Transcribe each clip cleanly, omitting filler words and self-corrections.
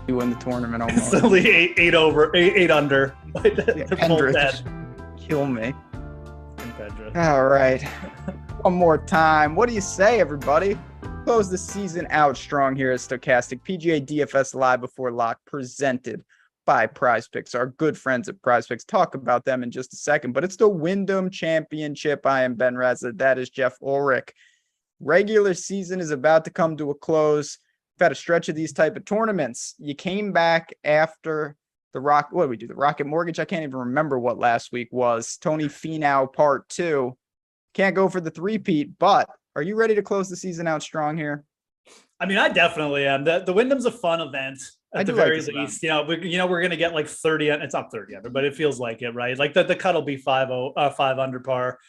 You win the tournament It's almost. only eight under. Pendrith just kill me. All right. One more time. What do you say, everybody? Close the season out strong here at Stokastic. PGA DFS Live Before Lock, presented by PrizePicks. Our good friends at PrizePicks. Talk about them in just a second. But it's the Wyndham Championship. I am Ben Rasa. That is Geoff Ulrich. Regular season is about to come to a close. We've had a stretch of these type of tournaments. You came back after the what did we do? The Rocket Mortgage? I can't even remember what last week was. Tony Finau Part 2. Can't go for the three-peat, but are you ready to close the season out strong here? I mean, I definitely am. The Wyndham's a fun event at the very least. We're going to get like 30. It's not 30 under, but it feels like it, right? Like the cut will be 5 under par.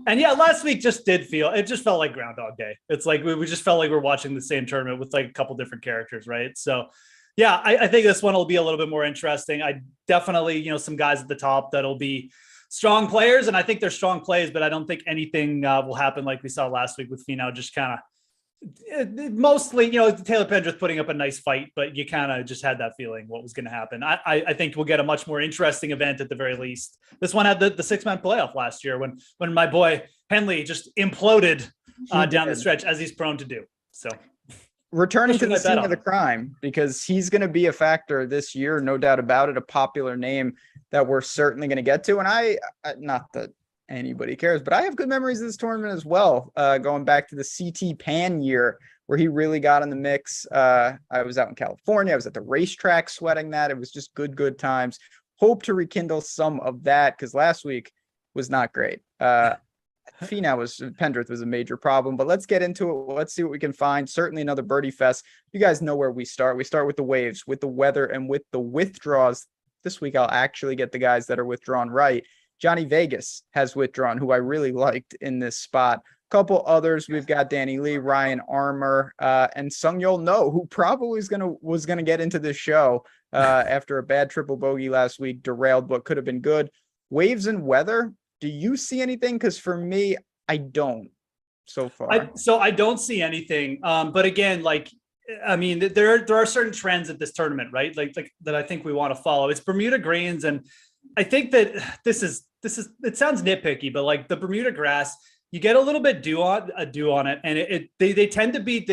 And yeah, last week just felt like Groundhog Day. It's like we just felt like we're watching the same tournament with like a couple different characters, right? So yeah, I think this one will be a little bit more interesting. I definitely, some guys at the top that'll be strong players, and I think they're strong plays, but I don't think anything will happen like we saw last week with Finau. Just kind of mostly, Taylor Pendrith putting up a nice fight, but you kind of just had that feeling what was going to happen. I think we'll get a much more interesting event at the very least. This one had the six-man playoff last year when my boy Henley just imploded down the stretch, as he's prone to do. So returning to the scene of the crime, because he's going to be a factor this year, no doubt about it, a popular name that we're certainly going to get to. And I not that anybody cares, but I have good memories of this tournament as well, going back to the CT Pan year where he really got in the mix. I was out in California. I was at the racetrack sweating that. It was just good times. Hope to rekindle some of that, because last week was not great. Pendrith was a major problem, but let's get into it. Let's see what we can find. Certainly another birdie fest. You guys know where we start. We start with the waves, with the weather, and with the withdraws. This week, I'll actually get the guys that are withdrawn right. Johnny Vegas has withdrawn, who I really liked in this spot. A couple others. We've got Danny Lee, Ryan Armour, and Sung-Yul No, who probably was gonna get into this show after a bad triple bogey last week, derailed what could have been good. Waves and weather. Do you see anything? Because for me, I don't so far. I don't see anything. But again, there are certain trends at this tournament, right? Like that I think we want to follow. It's Bermuda greens, and I think that this is it sounds nitpicky, but like the Bermuda grass, you get a little bit dew on it, and they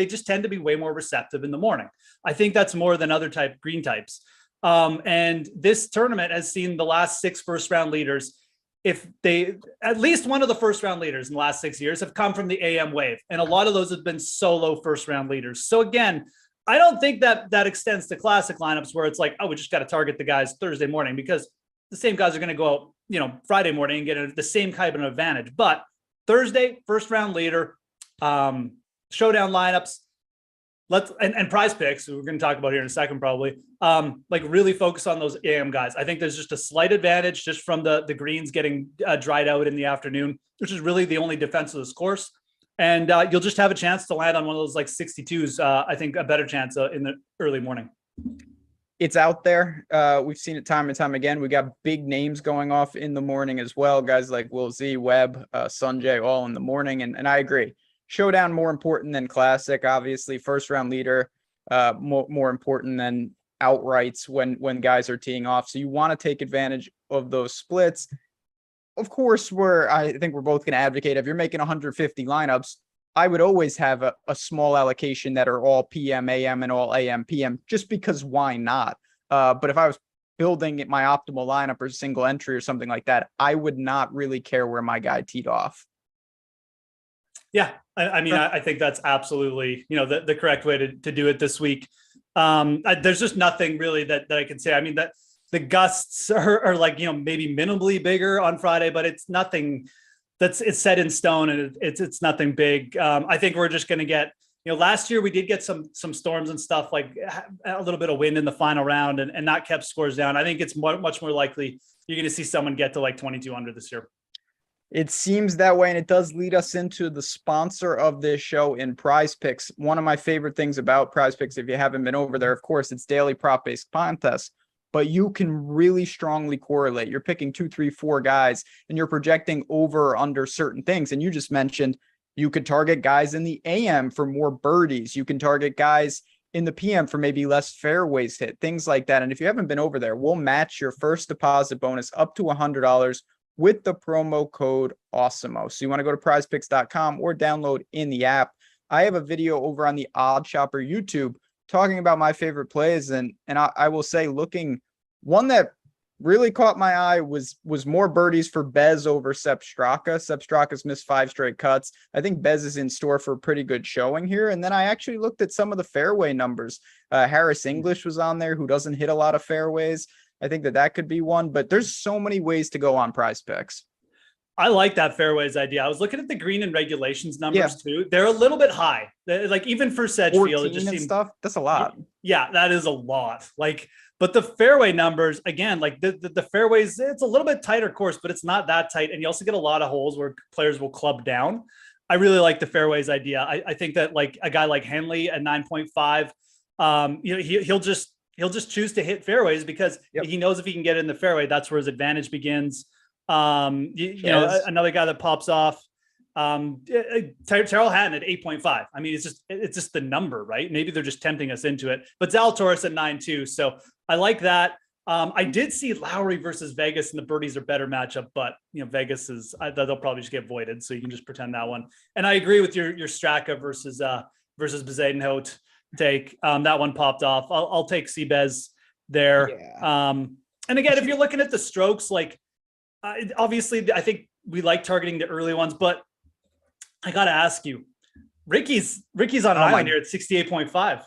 just tend to be way more receptive in the morning. I think that's more than other green types. And this tournament has seen the last 6 first round leaders. At least one of the first round leaders in the last 6 years have come from the AM wave. And a lot of those have been solo first round leaders. So again, I don't think that extends to classic lineups where it's like, oh, we just got to target the guys Thursday morning, because the same guys are going to go out, Friday morning and get the same type of advantage. But Thursday, first round leader, showdown lineups, and PrizePicks, we're going to talk about here in a second, probably, really focus on those AM guys. I think there's just a slight advantage just from the greens getting dried out in the afternoon, which is really the only defense of this course. And you'll just have a chance to land on one of those 62s. I think a better chance in the early morning. It's out there. We've seen it time and time again. We got big names going off in the morning as well. Guys like Will Z, Webb, Sanjay, all in the morning. And I agree. Showdown more important than classic. Obviously, first round leader more important than outrights when guys are teeing off. So you want to take advantage of those splits. Of course, I think we're both going to advocate, if you're making 150 lineups, I would always have a small allocation that are all PM, AM, and all AM, PM, just because why not? But if I was building my optimal lineup or single entry or something like that, I would not really care where my guy teed off. Yeah, I think that's absolutely, the correct way to do it this week. There's just nothing really that I can say. I mean, that the gusts are maybe minimally bigger on Friday, but it's nothing it's set in stone, and it's nothing big. I think we're just going to get, last year we did get some storms and stuff, like a little bit of wind in the final round, and that kept scores down. I think it's much more likely you're going to see someone get to 22 under this year. It seems that way, and it does lead us into the sponsor of this show in PrizePicks. One of my favorite things about PrizePicks, if you haven't been over there, of course, it's daily prop-based contests, but you can really strongly correlate. You're picking 2, 3, 4 guys, and you're projecting over or under certain things. And you just mentioned you could target guys in the AM for more birdies. You can target guys in the PM for maybe less fairways hit, things like that. And if you haven't been over there, we'll match your first deposit bonus up to $100 with the promo code AWESOMO. So you want to go to prizepicks.com or download in the app. I have a video over on the Odd Shopper YouTube talking about my favorite plays. And I will say, one that really caught my eye was more birdies for Bez over Sepp Straka. Sepp Straka's missed 5 straight cuts. I think Bez is in store for a pretty good showing here. And then I actually looked at some of the fairway numbers. Harris English was on there, who doesn't hit a lot of fairways. I think that could be one, but there's so many ways to go on PrizePicks. I like that fairways idea. I was looking at the green and regulations numbers too. They're a little bit high. Like even for Sedgefield, it just seems stuff. That's a lot. Yeah, that is a lot. But the fairway numbers, again, like the fairways, it's a little bit tighter course, but it's not that tight. And you also get a lot of holes where players will club down. I really like the fairways idea. I think that like a guy like Henley at 9.5, he'll just choose to hit fairways because he knows if he can get in the fairway, that's where his advantage begins. Another guy that pops off, Terrell Hatton at 8.5. I mean, it's just the number, right? Maybe they're just tempting us into it, but Zalatoris at 9.2. So I like that. I did see Lowry versus Vegas, and the birdies are better matchup, but Vegas they'll probably just get voided. So you can just pretend that one. And I agree with your Straka versus Bezuidenhout take. That one popped off. I'll take Seabez there. Yeah. And again, if you're looking at the strokes, like, obviously, I think we like targeting the early ones, but I got to ask you, Ricky's on an island here at 68.5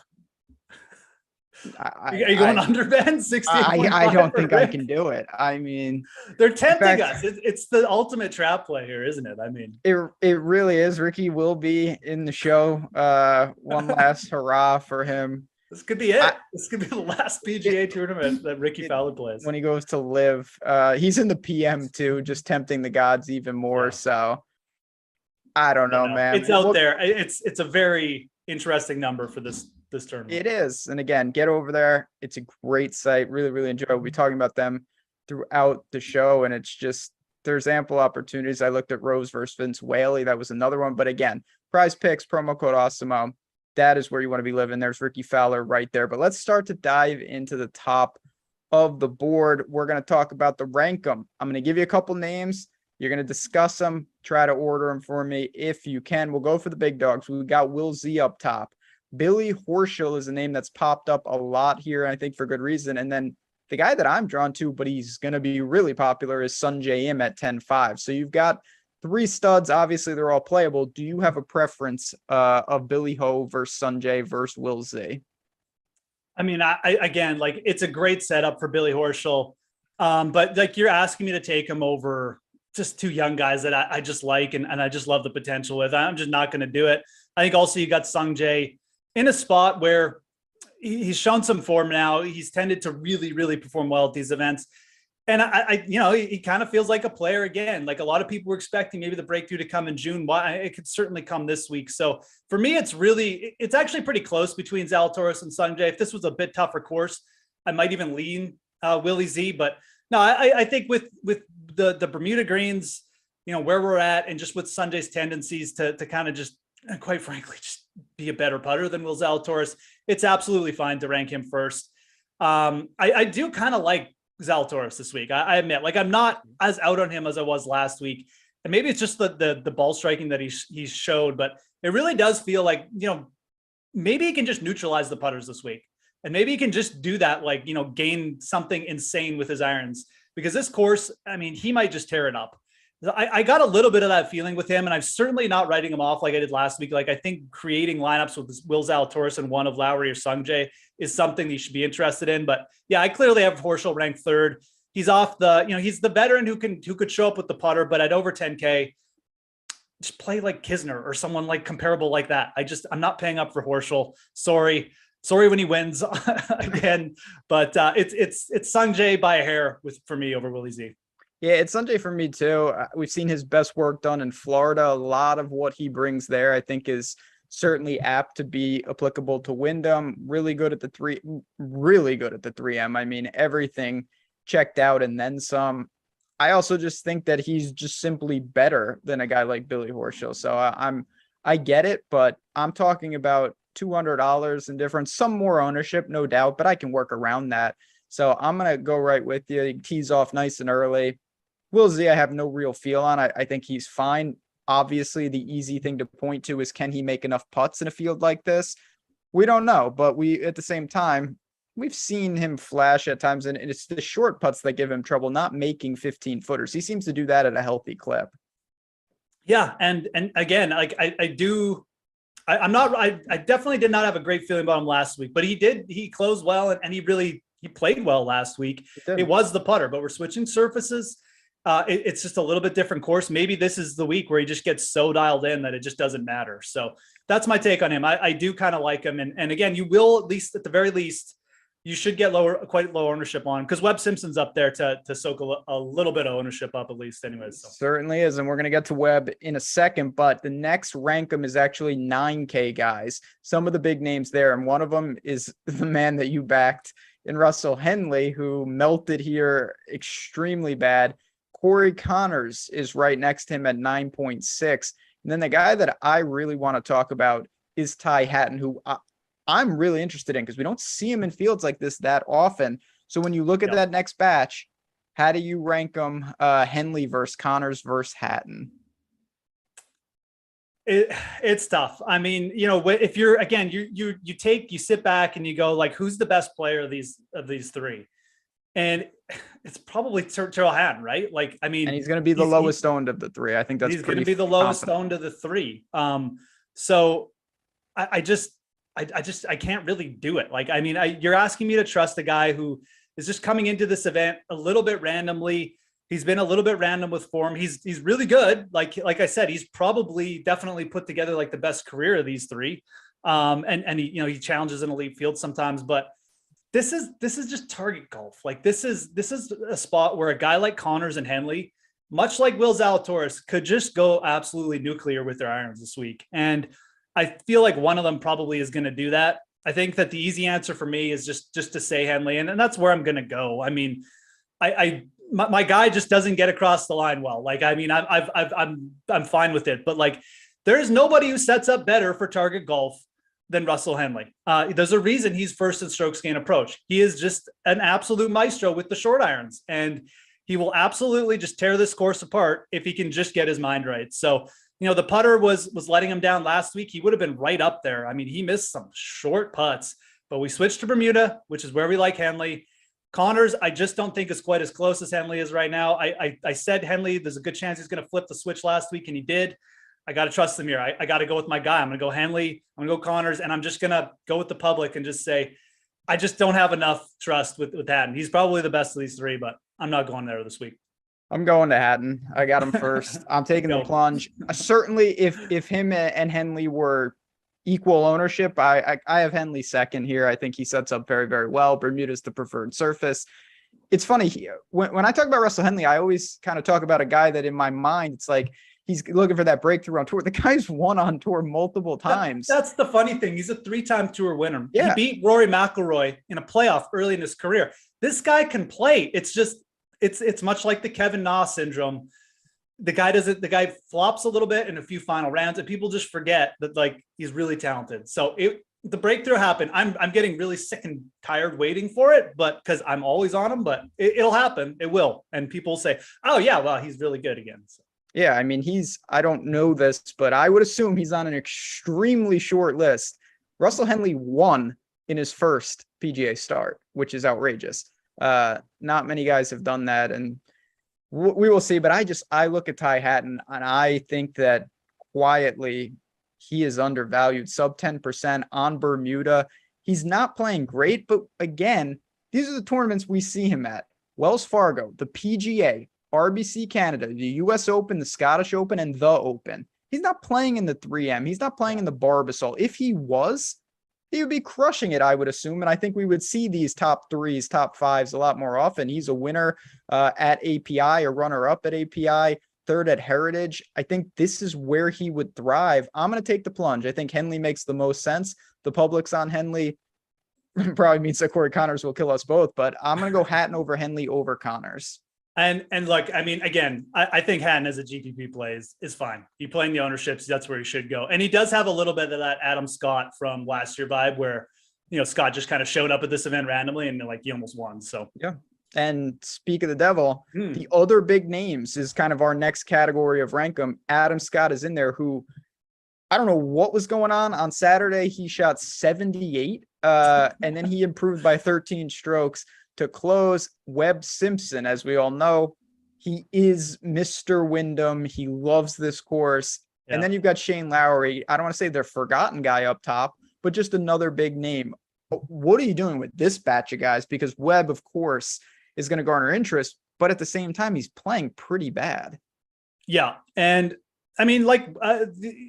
Are you going under, Ben? 68.5 I don't think I can do it. I mean, they're tempting us. It's the ultimate trap play here, isn't it? I mean, it really is. Ricky will be in the show. One last hurrah for him. This could be it. This could be the last PGA tournament that Ricky Fowler plays. When he goes to live. He's in the PM too, just tempting the gods even more. Yeah. So I don't know, man. It's out there. It's a very interesting number for this tournament. It is. And again, get over there. It's a great site. Really, really enjoy. We'll be talking about them throughout the show. And it's just, there's ample opportunities. I looked at Rose versus Vince Whaley. That was another one. But again, PrizePicks, promo code AWESOMO. That is where you want to be living. There's Ricky Fowler right there. But let's start to dive into the top of the board. We're going to talk about the rank 'em. I'm going to give you a couple names. You're going to discuss them. Try to order them for me if you can. We'll go for the big dogs. We've got Will Z up top. Billy Horschel is a name that's popped up a lot here, I think for good reason. And then the guy that I'm drawn to, but he's going to be really popular, is Sungjae Im at 10.5. So you've got 3 studs. Obviously, they're all playable. Do you have a preference of Billy Ho versus Sungjae versus Will Z? I mean, again, like, it's a great setup for Billy Horschel. But like, you're asking me to take him over just 2 young guys that I just like and I just love the potential with. I'm just not going to do it. I think also you got Sungjae in a spot where he's shown some form now. He's tended to really, really perform well at these events. And he kind of feels like a player again. Like, a lot of people were expecting maybe the breakthrough to come in June. It could certainly come this week. So for me, it's actually pretty close between Zalatoris and Sungjae. If this was a bit tougher course, I might even lean Willie Z. But no, I think with the Bermuda greens, where we're at, and just with Sungjae's tendencies to kind of just, quite frankly, just be a better putter than Will Zalatoris, it's absolutely fine to rank him first. I do kind of like Zalatoris this week. I admit, like, I'm not as out on him as I was last week. And maybe it's just the ball striking that he showed, but it really does feel like, maybe he can just neutralize the putters this week. And maybe he can just do that, like, gain something insane with his irons, because this course, I mean, he might just tear it up. I got a little bit of that feeling with him, and I'm certainly not writing him off like I did last week. Like, I think creating lineups with Will Zalatoris and one of Lowry or Sungjae is something you should be interested in. But yeah, I clearly have Horschel ranked 3rd. He's off he's the veteran who could show up with the putter, but at over 10K, just play like Kisner or someone like comparable like that. I'm not paying up for Horschel. Sorry when he wins again, but it's Sungjae by a hair for me over Willie Z. Yeah, it's Sungjae for me too. We've seen his best work done in Florida. A lot of what he brings there, I think, is certainly apt to be applicable to Wyndham. Really good at the 3M. I mean, everything checked out and then some. I also just think that he's just simply better than a guy like Billy Horschel. So I get it, but I'm talking about $200 in difference, some more ownership, no doubt, but I can work around that. So I'm going to go right with you. He tees off nice and early. Will Z, I have no real feel on. I think he's fine. Obviously, the easy thing to point to is, can he make enough putts in a field like this? We don't know, but at the same time, we've seen him flash at times, and it's the short putts that give him trouble, not making 15 footers. He seems to do that at a healthy clip. Yeah. And again, like I definitely did not have a great feeling about him last week, but he closed well and he played well last week. It was the putter, but we're switching surfaces. It's just a little bit different course. Maybe this is the week where he just gets so dialed in that it just doesn't matter. So that's my take on him. I do kind of like him. And again, you will, at the very least, you should get quite low ownership on, because Webb Simpson's up there to soak a little bit of ownership up at least anyways. So. Certainly is. And we're going to get to Webb in a second, but the next rankum is actually 9K guys. Some of the big names there. And one of them is the man that you backed in Russell Henley, who melted here extremely bad. Corey Connors is right next to him at 9.6. And then the guy that I really want to talk about is Ty Hatton, who I'm really interested in, because we don't see him in fields like this that often. So when you look at that next batch, how do you rank them? Henley versus Connors versus Hatton? It's tough. I mean, if you're, again, you sit back and you go like, who's the best player of these three? And it's probably Tyrrell Hatton, right? Like, I mean, and he's going to be the lowest owned of the three. I think he's going to be the lowest owned of the three. So I can't really do it. Like, I mean, you're asking me to trust a guy who is just coming into this event a little bit randomly. He's been a little bit random with form. He's really good. Like I said, he's definitely put together like the best career of these three. And he challenges an elite field sometimes, but this is just target golf. Like this is a spot where a guy like Connors and Henley, much like Will Zalatoris, could just go absolutely nuclear with their irons this week. And I feel like one of them probably is going to do that. I think that the easy answer for me is just to say Henley, and that's where I'm going to go. I mean, my guy just doesn't get across the line well. Like, I mean, I'm fine with it, but like, there's nobody who sets up better for target golf than Russell Henley. There's a reason he's first in strokes gain approach. He is just an absolute maestro with the short irons, and he will absolutely just tear this course apart if he can just get his mind right. So, the putter was letting him down last week. He would have been right up there. I mean, he missed some short putts, but we switched to Bermuda, which is where we like Henley. Connors, I just don't think is quite as close as Henley is right now. I said Henley, there's a good chance he's going to flip the switch last week, and he did. I got to trust him here. I got to go with my guy. I'm going to go Henley. I'm going to go Connors, and I'm just going to go with the public and just say, I just don't have enough trust with Hatton. He's probably the best of these three, but I'm not going there this week. I'm going to Hatton. I got him first. I'm taking the plunge. Certainly, if him and Henley were equal ownership, I have Henley second here. I think he sets up very, very well. Bermuda's the preferred surface. It's funny, when I talk about Russell Henley, I always kind of talk about a guy that in my mind, it's like he's looking for that breakthrough on tour. The guy's won on tour multiple times. That's the funny thing. He's a 3-time tour winner. Yeah. He beat Rory McIlroy in a playoff early in his career. This guy can play. It's just, it's much like the Kevin Na syndrome. The guy flops a little bit in a few final rounds, and people just forget that like he's really talented. So the breakthrough happened. I'm getting really sick and tired waiting for it, but because I'm always on him, but it'll happen. It will. And people say, oh yeah, well, he's really good again. So. Yeah. I mean, I don't know this, but I would assume he's on an extremely short list. Russell Henley won in his first PGA start, which is outrageous. Not many guys have done that, and we will see. But I look at Ty Hatton, and I think that quietly he is undervalued, sub 10% on Bermuda. He's not playing great, but again, these are the tournaments we see him at: Wells Fargo, the PGA, RBC Canada, the US Open, the Scottish Open, and the Open. He's not playing in the 3M. He's not playing in the Barbasol. If he was, he would be crushing it, I would assume. And I think we would see these top threes, top fives a lot more often. He's a winner at API, a runner-up at API, third at Heritage. I think this is where he would thrive. I'm going to take the plunge. I think Henley makes the most sense. The public's on Henley. Probably means that Corey Connors will kill us both, but I'm going to go Hatton over Henley over Connors. And look, I mean, again, I think Hatton as a GPP play is fine. He playing the ownerships, that's where he should go. And he does have a little bit of that Adam Scott from last year vibe where, Scott just kind of showed up at this event randomly and like he almost won. So yeah. And speak of the devil, the other big names is kind of our next category of rank 'em. Adam Scott is in there, who I don't know what was going on Saturday. He shot 78 and then he improved by 13 strokes to close. Webb Simpson, as we all know, he is Mr. Wyndham. He loves this course. Yeah. And then you've got Shane Lowry. I don't want to say the forgotten guy up top, but just another big name. What are you doing with this batch of guys? Because Webb, of course, is going to garner interest, but at the same time, he's playing pretty bad. Yeah. And I mean, like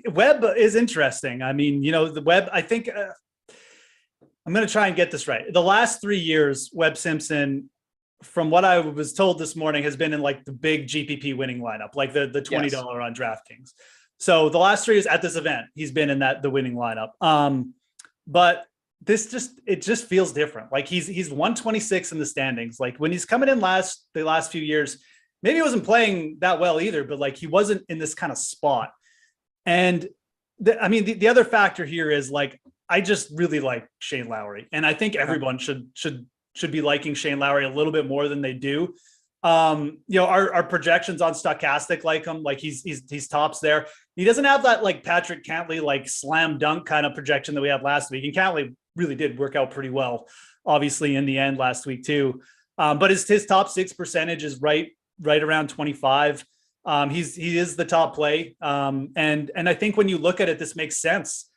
Webb is interesting. I mean, the Webb, I think I'm going to try and get this right. The last 3 years, Webb Simpson, from what I was told this morning, has been in like the big GPP winning lineup, like the $20 on DraftKings. So the last 3 years at this event, he's been in the winning lineup. But it just feels different. Like he's 126 in the standings. Like when he's coming in the last few years, maybe he wasn't playing that well either, but like he wasn't in this kind of spot. And the other factor here is like, I just really like Shane Lowry. And I think everyone should be liking Shane Lowry a little bit more than they do. Our projections on Stokastic like him, like he's tops there. He doesn't have that like Patrick Cantley, like slam dunk kind of projection that we had last week. And Cantley really did work out pretty well, obviously in the end last week too. But his top 6 percentage is right around 25. He is the top play. And I think when you look at it, this makes sense.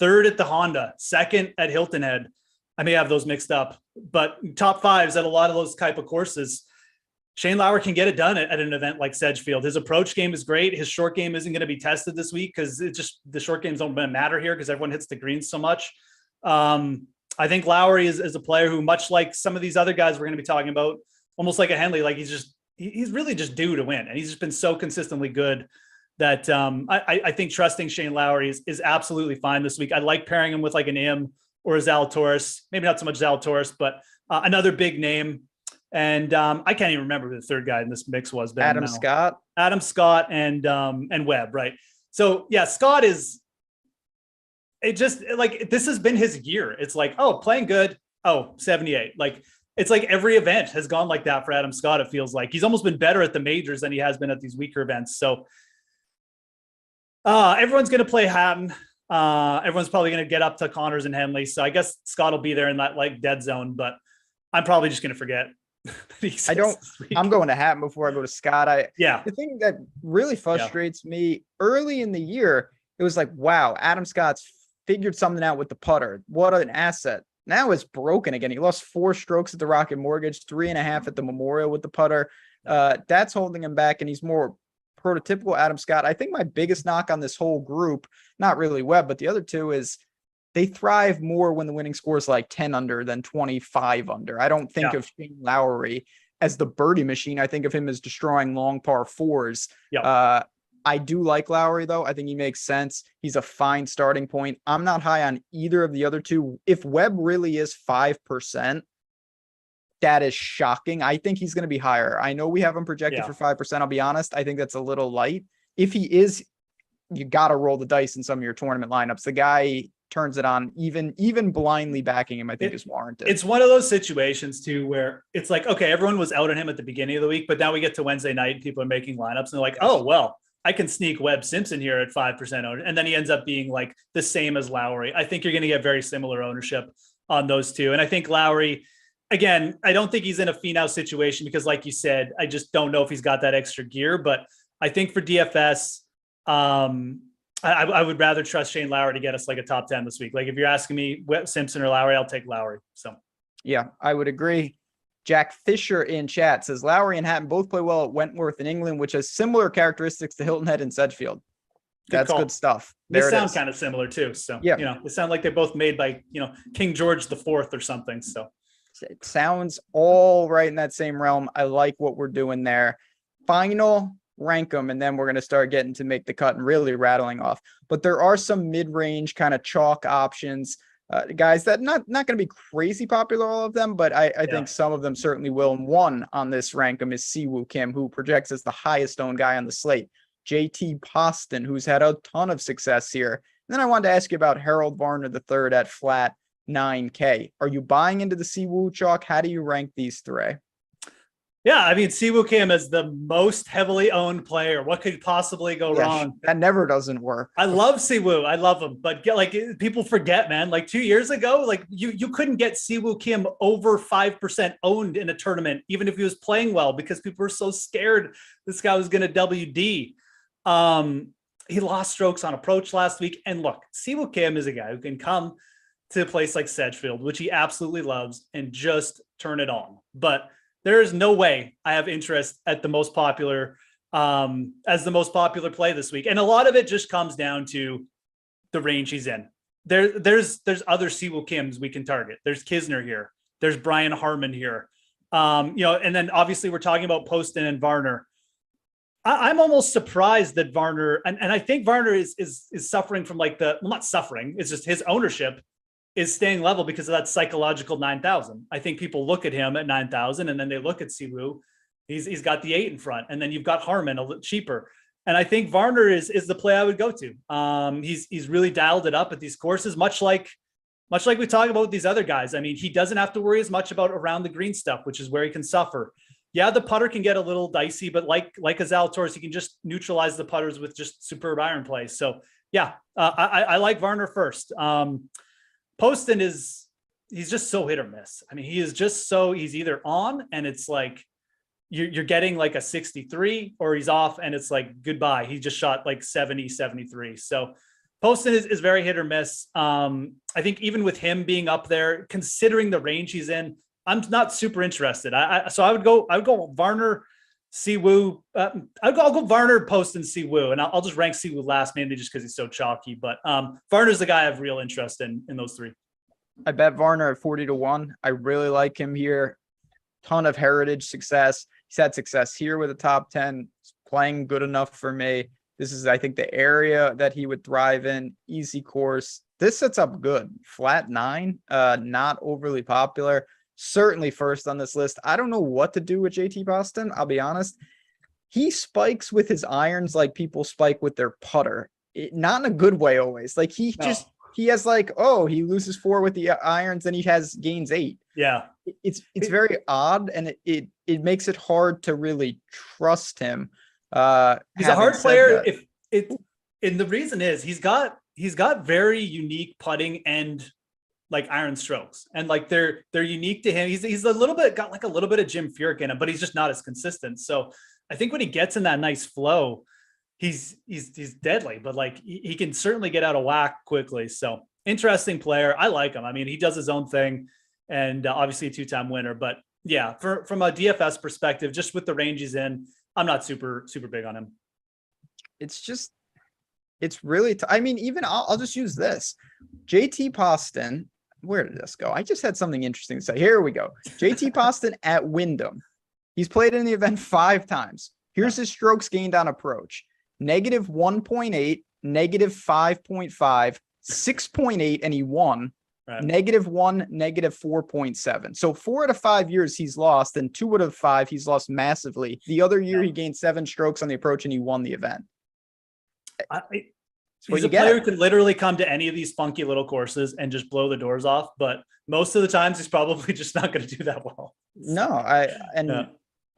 3rd at the Honda, 2nd at Hilton Head. I may have those mixed up, but top 5s at a lot of those type of courses. Shane Lowry can get it done at an event like Sedgefield. His approach game is great. His short game isn't going to be tested this week because the short games don't matter here because everyone hits the greens so much. I think Lowry is a player who, much like some of these other guys we're going to be talking about, almost like a Henley, like he's really just due to win. And he's just been so consistently good that I think trusting Shane Lowry is absolutely fine this week. I like pairing him with like an Im or a Zalatoris, maybe not so much Zalatoris, but another big name. And I can't even remember who the third guy in this mix was. Adam Scott and Webb, right? So yeah, Scott is. It just like this has been his year. It's like, oh, playing good. Oh, 78. Like it's like every event has gone like that for Adam Scott. It feels like he's almost been better at the majors than he has been at these weaker events. So everyone's going to play Hatton. Everyone's probably going to get up to Connors and Henley. So I guess Scott will be there in that like dead zone, but I'm probably just going to forget. I'm going to Hatton before I go to Scott. The thing that really frustrates me early in the year, it was like, wow, Adam Scott's figured something out with the putter. What an asset. Now it's broken again. He lost 4 strokes at the Rocket Mortgage, 3.5 at the Memorial with the putter. That's holding him back, and he's more prototypical Adam Scott. I think my biggest knock on this whole group, not really Webb, but the other two, is they thrive more when the winning score is like 10 under than 25 under. I don't think of Shane Lowry as the birdie machine. I think of him as destroying long par 4s. I do like Lowry, though. I think he makes sense. He's a fine starting point. I'm not high on either of the other two. If Webb really is 5%, that is shocking. I think he's going to be higher. I know we have him projected for 5%. I'll be honest. I think that's a little light. If he is, you got to roll the dice in some of your tournament lineups. The guy turns it on. Even blindly backing him, I think, is warranted. It's one of those situations, too, where it's like, okay, everyone was out on him at the beginning of the week, but now we get to Wednesday night and people are making lineups and they're like, oh, well, I can sneak Webb Simpson here at 5% owner. And then he ends up being like the same as Lowry. I think you're going to get very similar ownership on those two. And I think Lowry, again, I don't think he's in a Finau situation because, like you said, I just don't know if he's got that extra gear. But I think for DFS, I would rather trust Shane Lowry to get us like a top 10 this week. Like if you're asking me Webb Simpson or Lowry, I'll take Lowry. So yeah, I would agree. Jack Fisher in chat says Lowry and Hatton both play well at Wentworth in England, which has similar characteristics to Hilton Head and Sedgefield. That's good stuff. They sound kind of similar too. So yeah, they sound like they're both made by King George IV or something. So it sounds all right in that same realm. I like what we're doing there. Final rank them, and then we're going to start getting to make the cut and really rattling off. But there are some mid-range kind of chalk options. guys that not going to be crazy popular, all of them, but I think some of them certainly will. And one on this rankum is Siwoo Kim, who projects as the highest owned guy on the slate. JT Poston, who's had a ton of success here. And then I wanted to ask you about Harold Varner III at flat 9K. Are you buying into the Siwoo chalk? How do you rank these three? Yeah, I mean, Siwoo Kim is the most heavily owned player. What could possibly go wrong? That never doesn't work. I love Siwoo. I love him. But people forget, man, like 2 years ago, like you couldn't get Siwoo Kim over 5% owned in a tournament, even if he was playing well, because people were so scared this guy was going to WD. He lost strokes on approach last week. And look, Siwoo Kim is a guy who can come to a place like Sedgefield, which he absolutely loves, and just turn it on. But there is no way I have interest at the most popular, as the most popular play this week. And a lot of it just comes down to the range he's in. There's other Siwoo Kims we can target. There's Kisner here. There's Brian Harmon here. And then obviously we're talking about Poston and Varner. I'm almost surprised that Varner, and I think Varner is suffering from not suffering, it's just his ownership is staying level because of that psychological 9,000. I think people look at him at 9,000 and then they look at Siwoo. He's got the 8 in front, and then you've got Harmon a little cheaper. And I think Varner is the play I would go to. He's really dialed it up at these courses, much like we talk about with these other guys. I mean, he doesn't have to worry as much about around the green stuff, which is where he can suffer. Yeah, the putter can get a little dicey, but like a Zalatoris, he can just neutralize the putters with just superb iron play. So yeah, I like Varner first. Poston he's just so hit or miss. I mean, he's either on and it's like you're getting like a 63, or he's off and it's like goodbye. He just shot like 70, 73. So Poston is very hit or miss. I think even with him being up there, considering the range he's in, I'm not super interested. So I would go Varner, Siwoo. I'll go Varner, Poston, Siwoo, and I'll just rank Siwoo last, mainly just because he's so chalky. But Varner's the guy I have real interest in those three. I bet Varner at 40-1. I really like him here. Ton of heritage success. He's had success here with a top 10. He's playing good enough for me. This is, I think, the area that he would thrive in. Easy course. This sets up good. Flat 9, not overly popular. Certainly first on this list. I don't know what to do with JT Poston. I'll be honest. He spikes with his irons like people spike with their putter. Not in a good way always. Like he has he loses 4 with the irons and he gains 8. Yeah. It's very odd, and it makes it hard to really trust him. He's a hard player. And the reason is he's got very unique putting and like iron strokes, and like they're unique to him. He's a little bit got like a little bit of Jim Furyk in him, but he's just not as consistent. So I think when he gets in that nice flow, he's deadly, but like he can certainly get out of whack quickly. So interesting player. I like him. I mean, he does his own thing, and obviously a 2-time winner. But yeah, from a DFS perspective, just with the range he's in, I'm not super big on him. It's really, I mean, even I'll just use this. JT Poston, where did this go? I just had something interesting to say. Here we go. JT Poston at Wyndham. He's played in the event 5 times. Here's his strokes gained on approach. -1.8, -5.5, 6.8, and he won. Right. -1, -4.7. So 4 out of 5 years he's lost, and 2 out of 5 he's lost massively. The other year he gained 7 strokes on the approach and he won the event. He's a player who can literally come to any of these funky little courses and just blow the doors off, but most of the times he's probably just not going to do that well. No,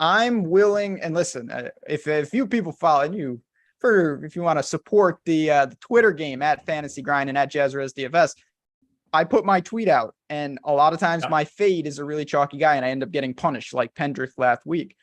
I'm willing, and listen, if a few people follow you if you want to support the Twitter game at Fantasy Grind and at Jazzrez DFS, I put my tweet out, and a lot of times my fade is a really chalky guy and I end up getting punished like Pendrith last week.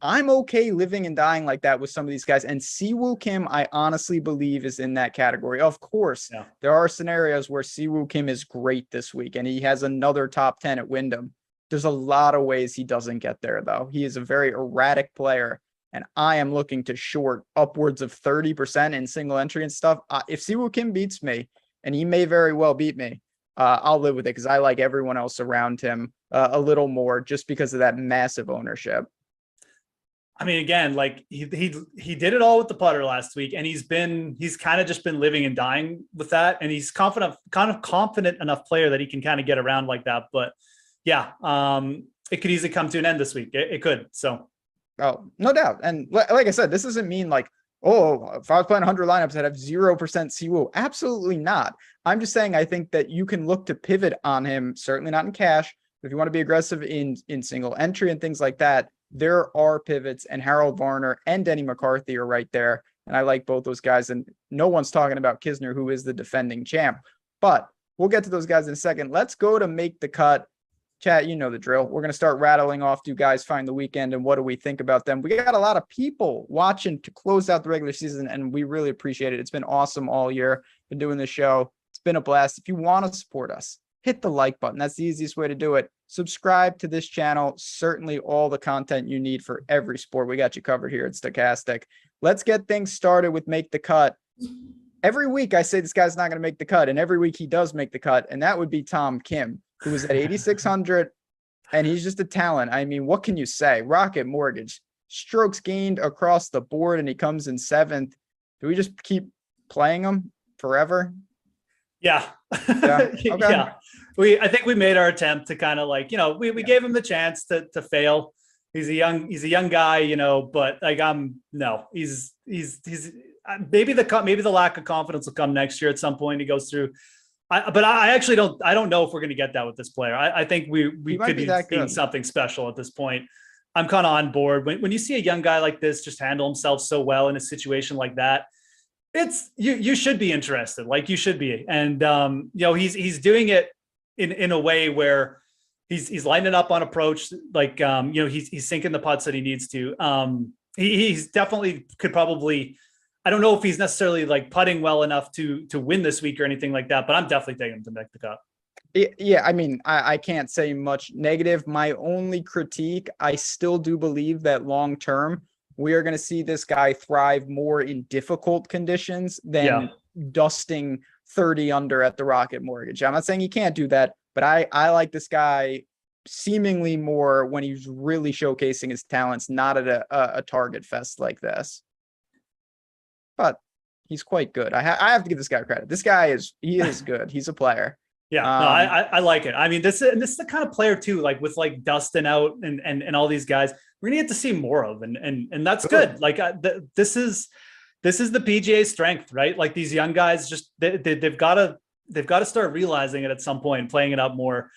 I'm okay living and dying like that with some of these guys. And Siwoo Kim, I honestly believe, is in that category. Of course, there are scenarios where Siwoo Kim is great this week and he has another top 10 at Wyndham. There's a lot of ways he doesn't get there, though. He is a very erratic player, and I am looking to short upwards of 30% in single entry and stuff. If Siwoo Kim beats me, and he may very well beat me, I'll live with it because I like everyone else around him a little more just because of that massive ownership. I mean, again, like he did it all with the putter last week, and he's kind of just been living and dying with that. And he's confident enough player that he can kind of get around like that. But yeah, it could easily come to an end this week. It could. So, oh, no doubt. And like I said, this doesn't mean like, oh, if I was playing 100 lineups that have 0% CWO, absolutely not. I'm just saying I think that you can look to pivot on him. Certainly not in cash. But if you want to be aggressive in single entry and things like that, there are pivots, and Harold Varner and Denny McCarthy are right there. And I like both those guys. And no one's talking about Kisner, who is the defending champ. But we'll get to those guys in a second. Let's go to make the cut. Chat, you know the drill. We're going to start rattling off. Do guys find the weekend, and what do we think about them? We got a lot of people watching to close out the regular season, and we really appreciate it. It's been awesome all year. Been doing this show. It's been a blast. If you want to support us, hit the like button. That's the easiest way to do it. Subscribe to this channel. Certainly all the content you need for every sport. We got you covered here at Stokastic. Let's get things started with Make the Cut. Every week I say this guy's not going to make the cut, and every week he does make the cut, and that would be Tom Kim, who was at 8,600, and he's just a talent. I mean, what can you say? Rocket Mortgage, strokes gained across the board, and he comes in 7th. Do we just keep playing him forever? Yeah. Okay. Yeah. I think we made our attempt to kind of like, we gave him the chance to fail. He's a young guy, but like, he's maybe the lack of confidence will come next year at some point. He goes through, but I actually don't know if we're going to get that with this player. I think we could be seeing something special at this point. I'm kind of on board when you see a young guy like this just handle himself so well in a situation like that. It's you should be interested, like you should be. And he's doing it in a way where he's lining up on approach, like he's sinking the putts that he needs to. He's definitely could probably, I don't know if he's necessarily like putting well enough to win this week or anything like that, but I'm definitely taking him to make the cut. Yeah, I mean, I can't say much negative. My only critique, I still do believe that long term we are going to see this guy thrive more in difficult conditions than dusting 30 under at the Rocket Mortgage. I'm not saying he can't do that, but I like this guy seemingly more when he's really showcasing his talents, not at a target fest like this. But he's quite good. I have to give this guy credit. This guy he is good. He's a player. Yeah, I like it. I mean, this is the kind of player too, like with like Dustin out and all these guys, we're gonna get to see more of, and that's good. Like this is the PGA strength, right? Like these young guys just they've got to start realizing it at some point and playing it up more.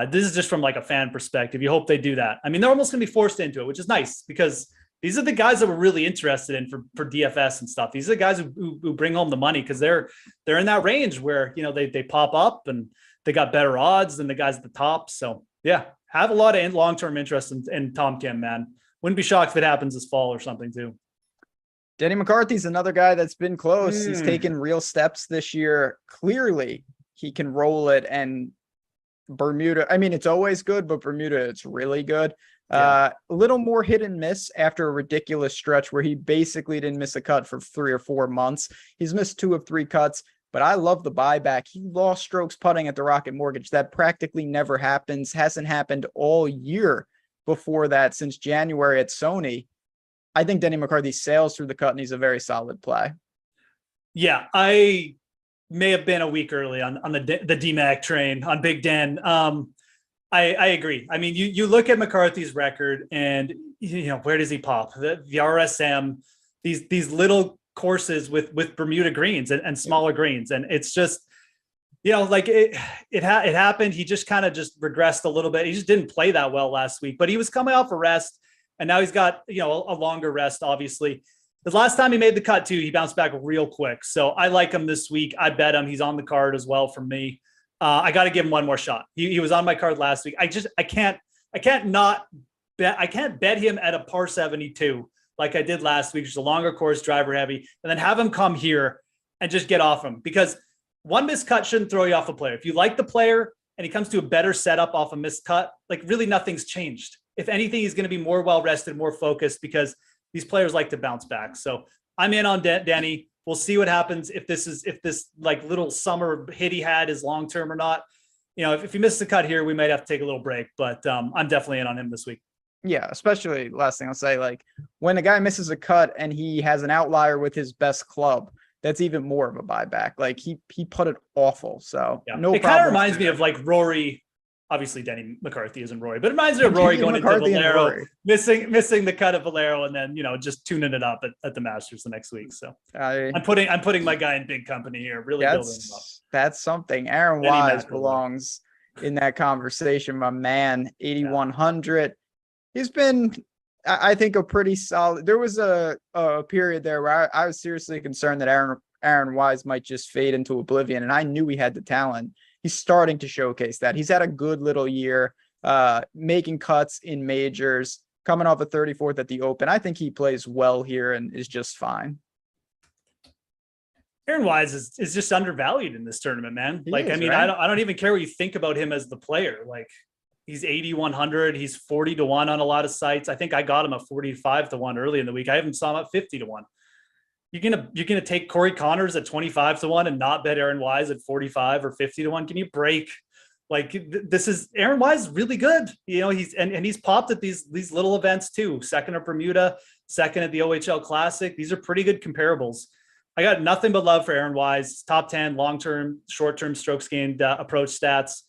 This is just from like a fan perspective. You hope they do that. I mean, they're almost gonna be forced into it, which is nice because these are the guys that we're really interested in for DFS and stuff. These are the guys who bring home the money because they're in that range where they pop up and they got better odds than the guys at the top. So yeah, have a lot of long-term interest in Tom Kim, man. Wouldn't be shocked if it happens this fall or something too. Denny McCarthy's another guy that's been close. He's taken real steps this year. Clearly he can roll it, and Bermuda, I mean, it's always good, but Bermuda, it's really good. A little more hit and miss after a ridiculous stretch where he basically didn't miss a cut for 3 or 4 months. He's missed 2 of 3 cuts, but I love the buyback. He lost strokes putting at the Rocket Mortgage. That practically never happens. Hasn't happened all year before that since January at Sony. I think Denny McCarthy sails through the cut, and he's a very solid play. Yeah, I may have been a week early on the DMAC train on Big Den. I agree. I mean, you look at McCarthy's record, and where does he pop? The RSM, these little courses with Bermuda greens and smaller greens, and it's just like it happened. He just kind of just regressed a little bit. He just didn't play that well last week, but he was coming off a rest, and now he's got a longer rest. Obviously, the last time he made the cut too, he bounced back real quick. So I like him this week. I bet him. He's on the card as well for me. I got to give him one more shot. He was on my card last week. I can't bet him at a par 72 like I did last week, just a longer course, driver heavy, and then have him come here and just get off him, because one missed cut shouldn't throw you off a player. If you like the player and he comes to a better setup off a missed cut, like really nothing's changed. If anything, he's going to be more well-rested, more focused, because these players like to bounce back. So I'm in on Denny. We'll see what happens if this like little summer hit he had is long-term or not. If he misses the cut here, we might have to take a little break, but I'm definitely in on him this week. Yeah, especially last thing I'll say, like when a guy misses a cut and he has an outlier with his best club, that's even more of a buyback. Like he putted awful. So yeah. no it kind of reminds me of like Rory. Obviously, Denny McCarthy isn't Rory, but it reminds me of Rory going McCarthy into Valero, missing the cut of Valero, and then just tuning it up at the Masters the next week. So I'm putting my guy in big company here. Really building him up. That's something. Aaron Wise belongs in that conversation. My man, 8,100. He's been, I think, a pretty solid. There was a period there where I was seriously concerned that Aaron Wise might just fade into oblivion, and I knew he had the talent. He's starting to showcase that. He's had a good little year, making cuts in majors, coming off a 34th at the Open. I think he plays well here and is just fine. Aaron Wise is just undervalued in this tournament, man. I don't even care what you think about him as the player. Like he's 8,100. He's 40 to 1 on a lot of sites. I think I got him at 45 to 1 early in the week. I haven't saw him at 50 to 1. You're gonna take Corey Connors at 25 to 1 and not bet Aaron Wise at 45 or 50 to 1. Can you break? Like this is Aaron Wise is really good. He's popped at these little events too. Second at Bermuda, second at the OHL Classic. These are pretty good comparables. I got nothing but love for Aaron Wise. Top 10 long-term, short-term strokes gained approach stats.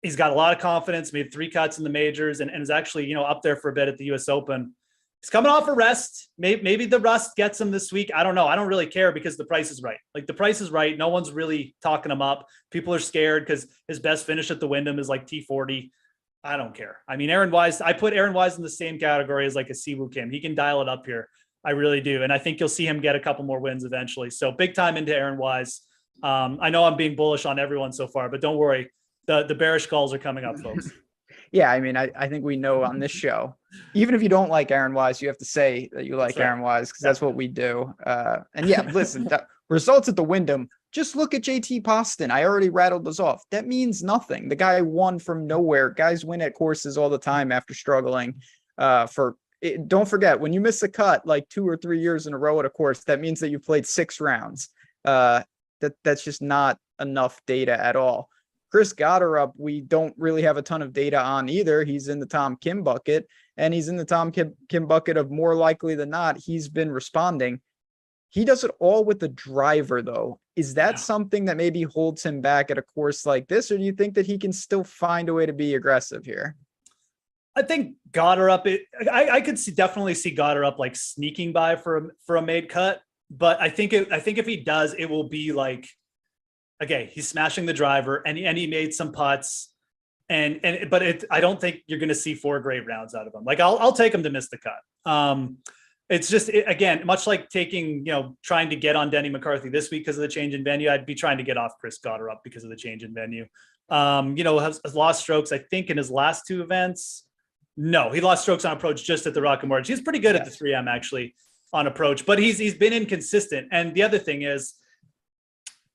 He's got a lot of confidence. Made 3 cuts in the majors and is actually up there for a bit at the U.S. Open. He's coming off a rest. Maybe the rust gets him this week. I don't know. I don't really care because the price is right. Like the price is right. No one's really talking him up. People are scared because his best finish at the Wyndham is like T40. I don't care. I mean, Aaron Wise, I put Aaron Wise in the same category as like a Siwoo Kim. He can dial it up here. I really do. And I think you'll see him get a couple more wins eventually. So big time into Aaron Wise. I know I'm being bullish on everyone so far, but don't worry. The bearish calls are coming up, folks. Yeah, I mean, I think we know on this show, even if you don't like Aaron Wise, you have to say that you like Aaron Wise because that's what we do. And yeah, listen, results at the Wyndham, just look at JT Poston. I already rattled those off. That means nothing. The guy won from nowhere. Guys win at courses all the time after struggling. Don't forget, when you miss a cut like 2 or 3 years in a row at a course, that means that you played 6 rounds. That's just not enough data at all. Chris Gotterup, we don't really have a ton of data on either. He's in the Tom Kim bucket, and he's in the Tom Kim bucket of more likely than not, he's been responding. He does it all with the driver, though. Is that something that maybe holds him back at a course like this, or do you think that he can still find a way to be aggressive here? I think Gotterup, I could definitely see Gotterup like sneaking by for a made cut, but I think if he does, it will be like, okay, he's smashing the driver and he made some putts but I don't think you're going to see 4 great rounds out of him. Like I'll take him to miss the cut. It's just, again, much like taking, trying to get on Denny McCarthy this week because of the change in venue, I'd be trying to get off Chris Gotterup because of the change in venue. Has lost strokes, I think, in his last 2 events. No, he lost strokes on approach just at the Rocket Mortgage. He's pretty good at the 3M actually on approach, but he's been inconsistent. And the other thing is,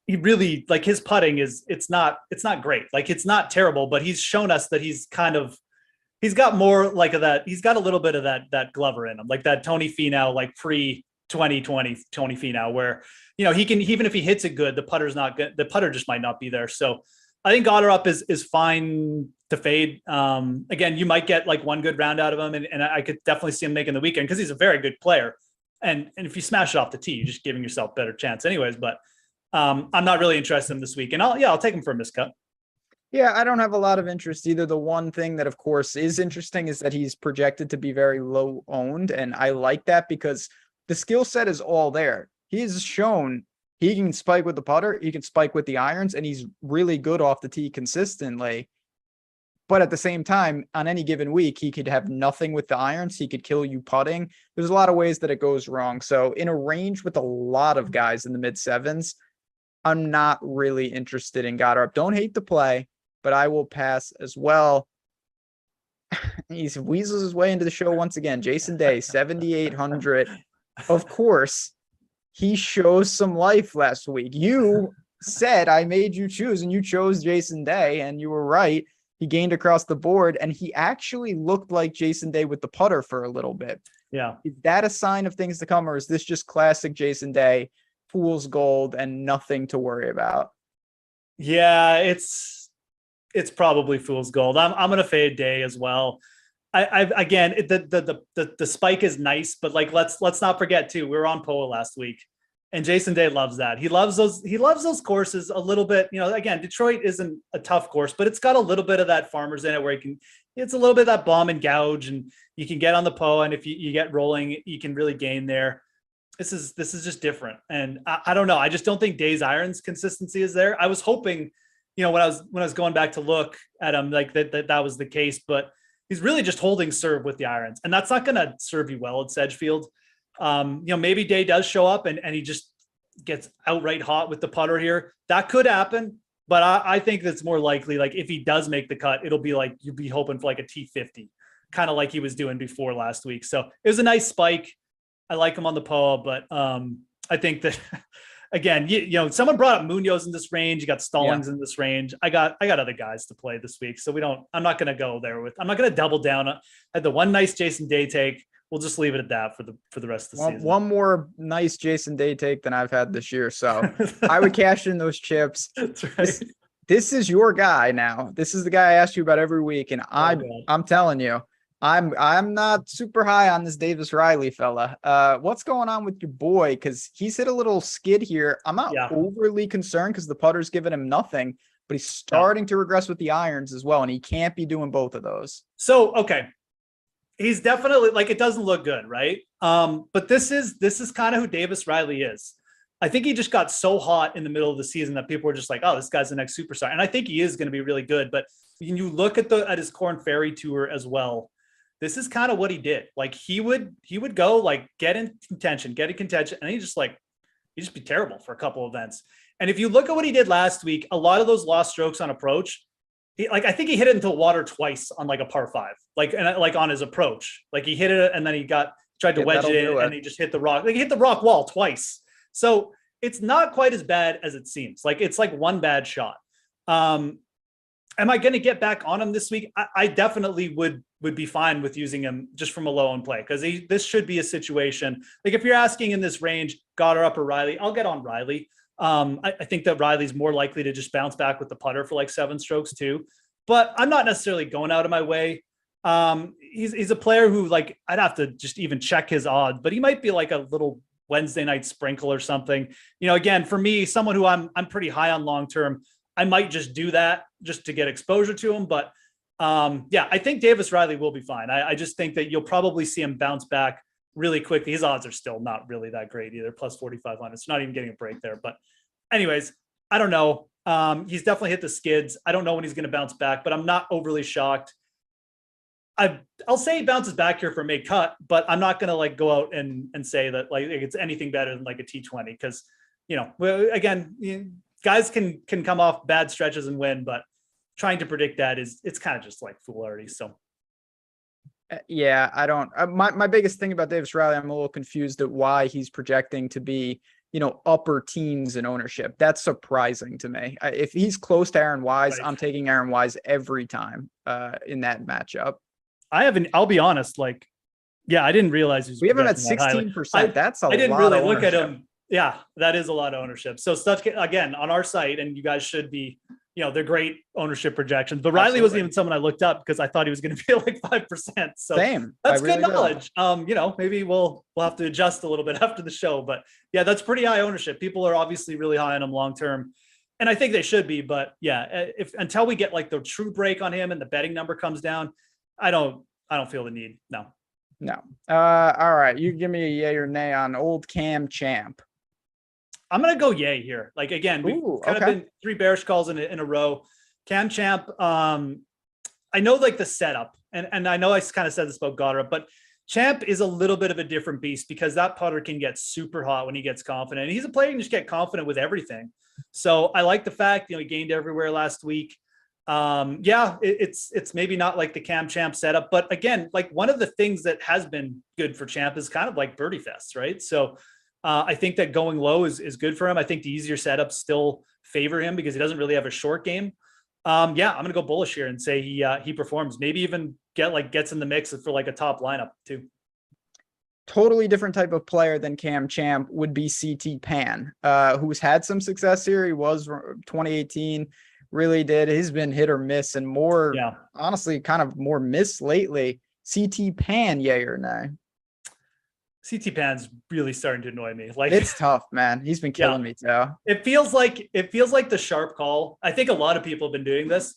he really, like, his putting it's not great. Like, it's not terrible, but he's shown us that he's got more like that. He's got a little bit of that Glover in him, like that Tony Finau, like pre 2020 Tony Finau, where, he can, even if he hits it good, the putter's not good. The putter just might not be there. So I think Gotterup is fine to fade. Again, you might get like 1 good round out of him. And I could definitely see him making the weekend because he's a very good player. And if you smash it off the tee, you're just giving yourself a better chance anyways. But I'm not really interested in him this week, and I'll take him for a miscut. Yeah, I don't have a lot of interest either. The one thing that, of course, is interesting is that he's projected to be very low owned, and I like that because the skill set is all there. He's shown he can spike with the putter, he can spike with the irons, and he's really good off the tee consistently. But at the same time, on any given week, he could have nothing with the irons. He could kill you putting. There's a lot of ways that it goes wrong. So in a range with a lot of guys in the mid-7s, I'm not really interested in Gotterup. Don't hate the play, but I will pass as well. He's weasels his way into the show once again. Jason Day, 7,800. Of course, he shows some life last week. You said I made you choose, and you chose Jason Day, and you were right. He gained across the board, and he actually looked like Jason Day with the putter for a little bit. Yeah. Is that a sign of things to come, or is this just classic Jason Day? Fool's gold and nothing to worry about? Yeah, it's probably fool's gold. I'm going to fade Day as well. Again, the spike is nice, but like let's not forget too. We were on POA last week, and Jason Day loves that. He loves those courses a little bit. You know, again, Detroit isn't a tough course, but it's got a little bit of that Farmers in it where it's a little bit of that bomb and gouge, and you can get on the POA, and if you get rolling, you can really gain there. This is just different, and I don't know. I just don't think Day's irons consistency is there. I was hoping, you know, when I was going back to look at him, like that was the case, but he's really just holding serve with the irons, and that's not going to serve you well at Sedgefield. You know, maybe Day does show up and he just gets outright hot with the putter here. That could happen, but I think that's more likely. Like if he does make the cut, it'll be like you'd be hoping for like a T50, kind of like he was doing before last week. So it was a nice spike. I like him on the POA, but I think that again, you know, someone brought up Munoz in this range. You got Stallings in this range. I got other guys to play this week, so I'm not going to go there I'm not going to double down. I had the one nice Jason Day take. We'll just leave it at that for the rest of the season. One more nice Jason Day take than I've had this year, so I would cash in those chips. That's right. This is your guy now. This is the guy I ask you about every week, and I'm telling you, I'm not super high on this Davis Riley fella. What's going on with your boy? Because he's hit a little skid here. I'm not overly concerned because the putter's giving him nothing, but he's starting to regress with the irons as well, and he can't be doing both of those. So, okay. He's definitely like, it doesn't look good, right? But this is kind of who Davis Riley is. I think he just got so hot in the middle of the season that people were just like, oh, this guy's the next superstar. And I think he is going to be really good. But when you look at his Corn Ferry tour as well, this is kind of what he did. Like he would go like get in contention, and he'd just be terrible for a couple of events. And if you look at what he did last week, a lot of those lost strokes on approach, I think he hit it into the water twice on like a par 5, like on his approach. Like he hit it and then he tried to wedge it and he just hit the rock. Like he hit the rock wall twice. So it's not quite as bad as it seems. Like it's like one bad shot. Am I going to get back on him this week? I definitely would be fine with using him just from a low and play, because this should be a situation. Like if you're asking in this range, Goddard or Riley, I'll get on Riley. I think that Riley's more likely to just bounce back with the putter for like 7 strokes too, but I'm not necessarily going out of my way. He's a player who, like, I'd have to just even check his odds, but he might be like a little Wednesday night sprinkle or something. You know, again, for me, someone who I'm pretty high on long-term, I might just do that just to get exposure to him. But I think Davis Riley will be fine. I just think that you'll probably see him bounce back really quickly. His odds are still not really that great either. Plus 4,500. It's not even getting a break there. But anyways, I don't know. He's definitely hit the skids. I don't know when he's going to bounce back, but I'm not overly shocked. I'll say he bounces back here for a May cut, but I'm not going to like go out and say that like it's anything better than like a T20, because, you know, again, guys can come off bad stretches and win, but trying to predict that it's kind of just like foolhardy. So. Yeah, I don't. My biggest thing about Davis Riley, I'm a little confused at why he's projecting to be, you know, upper teens in ownership. That's surprising to me. If he's close to Aaron Wise, right, I'm taking Aaron Wise every time in that matchup. I'll be honest, like, yeah, I didn't realize we have him at 16%. That's a lot. I didn't really look at him. Yeah, that is a lot of ownership. So stuff again on our site, and you guys should be, you know, they're great ownership projections. But Riley wasn't even someone I looked up because I thought he was going to be like 5%. So same. That's good knowledge. You know, maybe we'll have to adjust a little bit after the show. But yeah, that's pretty high ownership. People are obviously really high on him long term, and I think they should be. But yeah, until we get like the true break on him and the betting number comes down, I don't feel the need. No. All right, you give me a yay or nay on old Cam Champ. I'm going to go yay here. Like, again, we've kind of been 3 bearish calls in a row. Cam Champ, I know like the setup, and I know I kind of said this about Goddard, but Champ is a little bit of a different beast because that putter can get super hot when he gets confident. And he's a player who can just get confident with everything. So I like the fact, you know, he gained everywhere last week. It's maybe not like the Cam Champ setup, but again, like one of the things that has been good for Champ is kind of like birdie fest, right? So I think that going low is good for him. I think the easier setups still favor him because he doesn't really have a short game. I'm going to go bullish here and say he performs, maybe even gets in the mix for like a top lineup too. Totally different type of player than Cam Champ would be CT Pan, who's had some success here. He was 2018, really did. He's been hit or miss, and more, honestly, kind of more miss lately. CT Pan, yay or nay? CT Pan's really starting to annoy me. Like, it's tough, man. He's been killing me too. It feels like the sharp call. I think a lot of people have been doing this.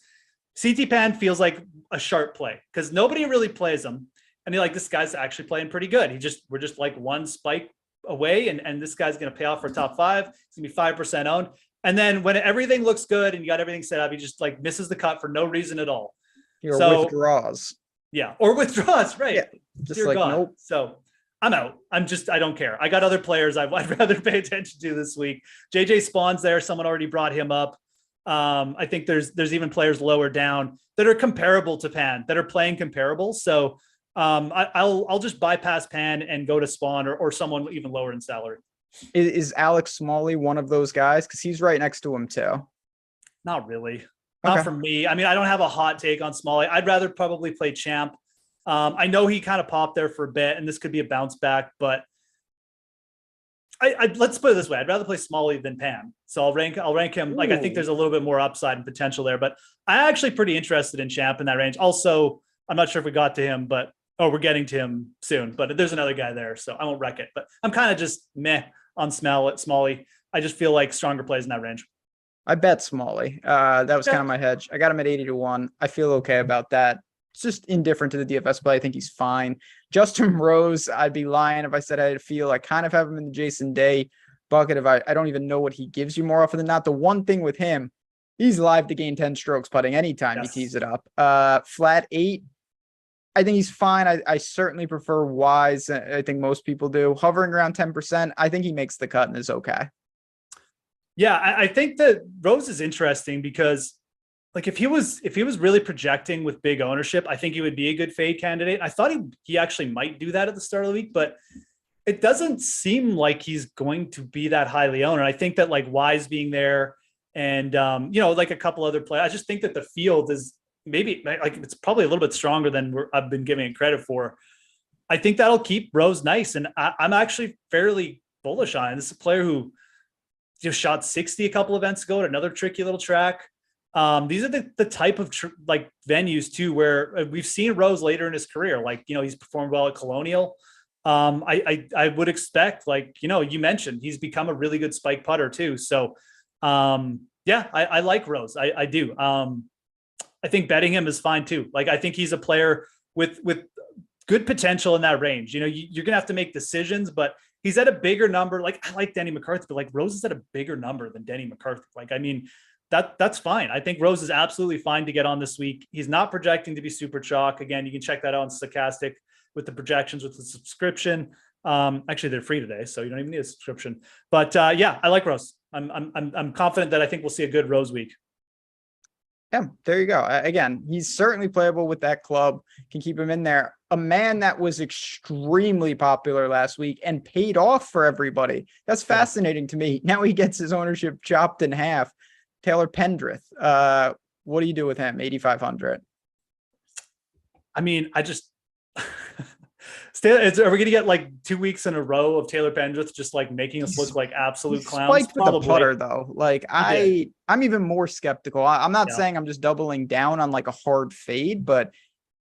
CT Pan feels like a sharp play because nobody really plays him. And you're like, this guy's actually playing pretty good. We're just like one spike away, and this guy's going to pay off for top 5. He's going to be 5% owned. And then when everything looks good and you got everything set up, he just like misses the cut for no reason at all. Withdraws. Yeah. Or withdraws. Right. Yeah, just Dear like, God. Nope. So I'm out. I don't care. I got other players I'd rather pay attention to this week. JJ Spawn's there. Someone already brought him up. I think there's even players lower down that are comparable to Pan, that are playing comparable. So I'll just bypass Pan and go to Spawn or someone even lower in salary. Is Alex Smalley one of those guys? Because he's right next to him too. Not really. Not for me. I mean, I don't have a hot take on Smalley. I'd rather probably play Champ. I know he kind of popped there for a bit, and this could be a bounce back, but let's put it this way. I'd rather play Smalley than Pan. So I'll rank him. Ooh. Like, I think there's a little bit more upside and potential there, but I'm actually pretty interested in Champ in that range. Also, I'm not sure if we got to him, but we're getting to him soon, but there's another guy there, so I won't wreck it, but I'm kind of just meh on Smalley. I just feel like stronger plays in that range. I bet Smalley. That was kind of my hedge. I got him at 80-1. I feel okay about that. It's just indifferent to the DFS play. I think he's fine. Justin Rose, I'd be lying if I said I feel I kind of have him in the Jason Day bucket. If I don't even know what he gives you more often than not. The one thing with him, he's live to gain 10 strokes putting anytime he tees it up. Flat 8. I think he's fine. I certainly prefer Wise. I think most people do. Hovering around 10%. I think he makes the cut and is okay. Yeah, I think that Rose is interesting because, like, if he was really projecting with big ownership, I think he would be a good fade candidate. I thought he actually might do that at the start of the week, but it doesn't seem like he's going to be that highly owned. And I think that, like, Wise being there and like a couple other players, I just think that the field is maybe like it's probably a little bit stronger than I've been giving it credit for. I think that'll keep Rose nice, and I'm actually fairly bullish on it. This is a player who just shot 60 a couple events ago at another tricky little track. These are the type of like venues too, where we've seen Rose later in his career. Like, he's performed well at Colonial. I would expect, like, you mentioned, he's become a really good spike putter too. So yeah, I like Rose. I do. I think betting him is fine too. Like, I think he's a player with good potential in that range. You're gonna have to make decisions, but he's at a bigger number. Like, I like Denny McCarthy, but like Rose is at a bigger number than Denny McCarthy. Like, I mean, that's fine. I think Rose is absolutely fine to get on this week. He's not projecting to be super chalk. Again, you can check that out on Stokastic with the projections with the subscription. Actually, they're free today, so you don't even need a subscription. But yeah, I like Rose. I'm confident that I think we'll see a good Rose week. Yeah, there you go. Again, he's certainly playable with that club. Can keep him in there. A man that was extremely popular last week and paid off for everybody. That's fascinating to me. Now he gets his ownership chopped in half. Taylor Pendrith. What do you do with him? 8,500. I mean, I just are we gonna get like 2 weeks in a row of Taylor Pendrith just like making us look like absolute clowns? Spiked with the putter though. Like, I'm even more skeptical. I'm not saying I'm just doubling down on like a hard fade, but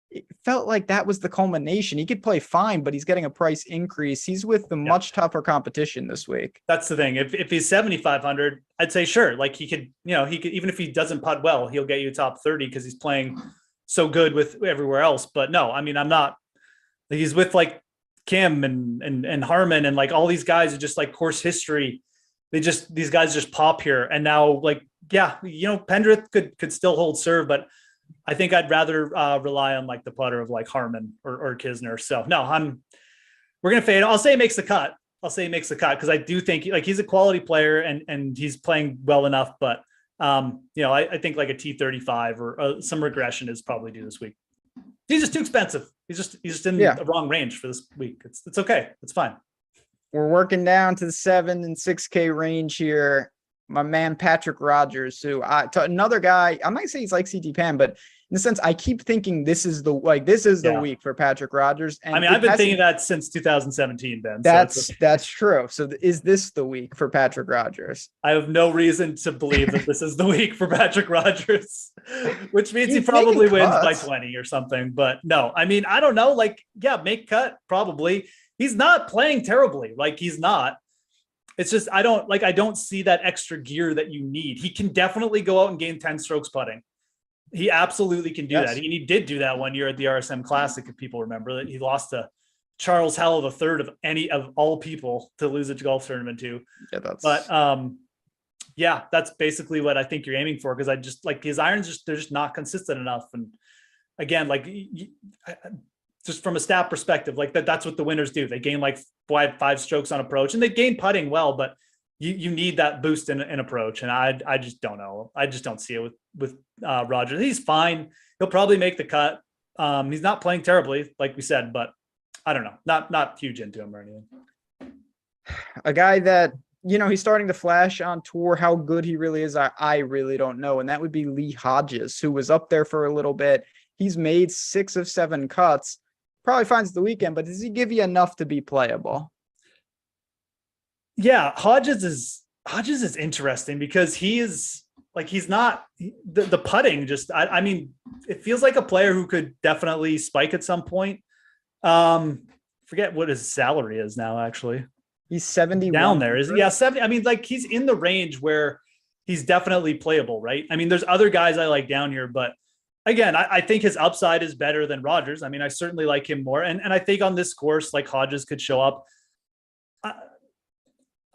it felt like that was the culmination. He could play fine, but he's getting a price increase. He's with the much tougher competition this week. That's the thing. If he's 7,500, I'd say sure. Like, he could, even if he doesn't putt well, he'll get you top 30 because he's playing so good with everywhere else. But no, I mean, I'm not. He's with like Kim and Harmon and like all these guys are just like course history. These guys just pop here. And now, like, yeah, Pendrith could still hold serve, but I think I'd rather rely on like the putter of like Harmon or Kisner. So no, we're going to fade. I'll say he makes the cut. Because I do think like he's a quality player and he's playing well enough, but I think like a T35 or some regression is probably due this week. He's just too expensive. He's just in the wrong range for this week. It's okay. It's fine. We're working down to the 7 and 6K range here. my man Patrick Rogers, who to another guy, I'm not gonna say he's like CT Pan, but in the sense I keep thinking this is the week for Patrick Rogers. And I mean, I've been thinking that since 2017, Ben. That's true. So is this the week for Patrick Rogers? I have no reason to believe that this is the week for Patrick Rogers, which means he probably wins by 20 or something. But no, I mean, I don't know. Like, yeah, make cut probably. He's not playing terribly. Like, he's not. It's just I don't see that extra gear that you need. He can definitely go out and gain 10 strokes putting. He absolutely can do that. And he did do that one year at the RSM Classic, if people remember that. He lost to Charles Howell III of all people to lose a golf tournament to. Yeah, that's basically what I think you're aiming for, because I just like his irons they're just not consistent enough. And again, like just from a stat perspective, like that's what the winners do. They gain like five strokes on approach, and they gain putting well, but you need that boost in approach. And I just don't know. I just don't see it with Rogers. He's fine. He'll probably make the cut. He's not playing terribly, like we said, but I don't know. Not huge into him or anything. A guy that, he's starting to flash on tour. How good he really is, I really don't know. And that would be Lee Hodges, who was up there for a little bit. He's made 6 of 7 cuts. Probably finds the weekend, but does he give you enough to be playable? Yeah, Hodges is interesting because he's not the putting. Just I mean, it feels like a player who could definitely spike at some point. Forget what his salary is now. Actually, he's 70 down there. Is yeah 70. I mean, like he's in the range where he's definitely playable, right? I mean, there's other guys I like down here, but again, I think his upside is better than Rogers. I mean, I certainly like him more, and I think on this course, like Hodges could show up. I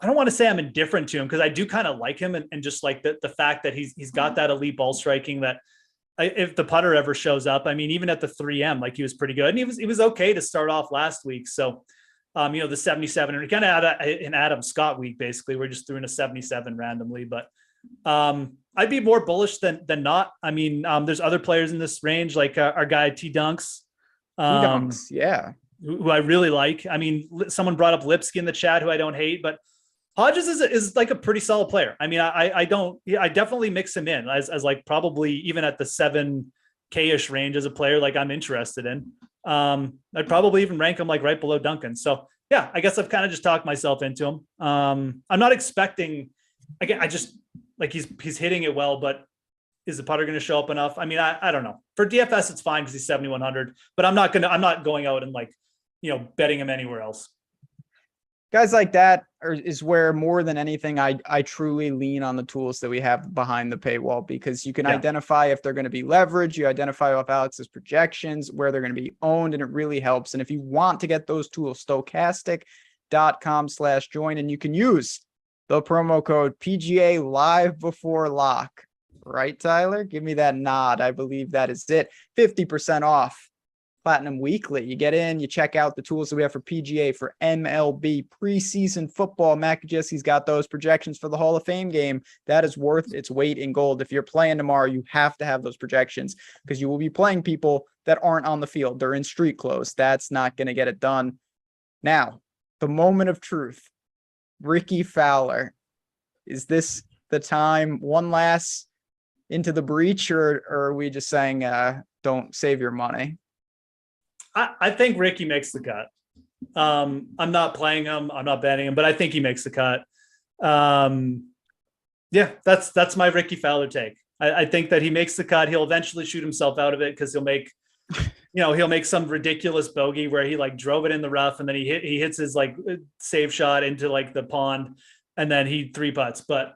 don't want to say I'm indifferent to him because I do kind of like him, and just like the fact that he's got that elite ball striking that if the putter ever shows up, I mean, even at the 3M, like he was pretty good, and he was okay to start off last week. So, the 77 and kind of an Adam Scott week, basically, we're just throwing a 77 randomly, but I'd be more bullish than not. I mean, there's other players in this range, like our guy T Dunks, yeah, who I really like. I mean, someone brought up Lipsky in the chat, who I don't hate, but Hodges is like a pretty solid player. I mean, I definitely mix him in as like probably even at the 7K-ish range as a player, like I'm interested in. I'd probably even rank him like right below Duncan. So yeah, I guess I've kind of just talked myself into him. I'm not expecting, again, I just like he's hitting it well, but is the putter going to show up enough? I mean, I don't know. For DFS, it's fine because he's 7,100, but I'm not going out and like, betting him anywhere else. Guys like that is where more than anything, I truly lean on the tools that we have behind the paywall, because you can identify if they're going to be leveraged. You identify off Alex's projections, where they're going to be owned, and it really helps. And if you want to get those tools, stokastic.com/join, and you can use the promo code PGA live before lock. Right, Tyler? Give me that nod. I believe that is it. 50% off Platinum Weekly. You get in, you check out the tools that we have for PGA, for MLB, preseason football. Mac Jesse's got those projections for the Hall of Fame game. That is worth its weight in gold. If you're playing tomorrow, you have to have those projections, because you will be playing people that aren't on the field. They're in street clothes. That's not going to get it done. Now, the moment of truth. Ricky Fowler. Is this the time? One last into the breach, or are we just saying don't save your money? I think Ricky makes the cut. I'm not playing him. I'm not betting him, but I think he makes the cut. Yeah, that's my Ricky Fowler take. I think that he makes the cut. He'll eventually shoot himself out of it because he'll make some ridiculous bogey where he like drove it in the rough and then he hits his like save shot into like the pond and then he 3-putts. But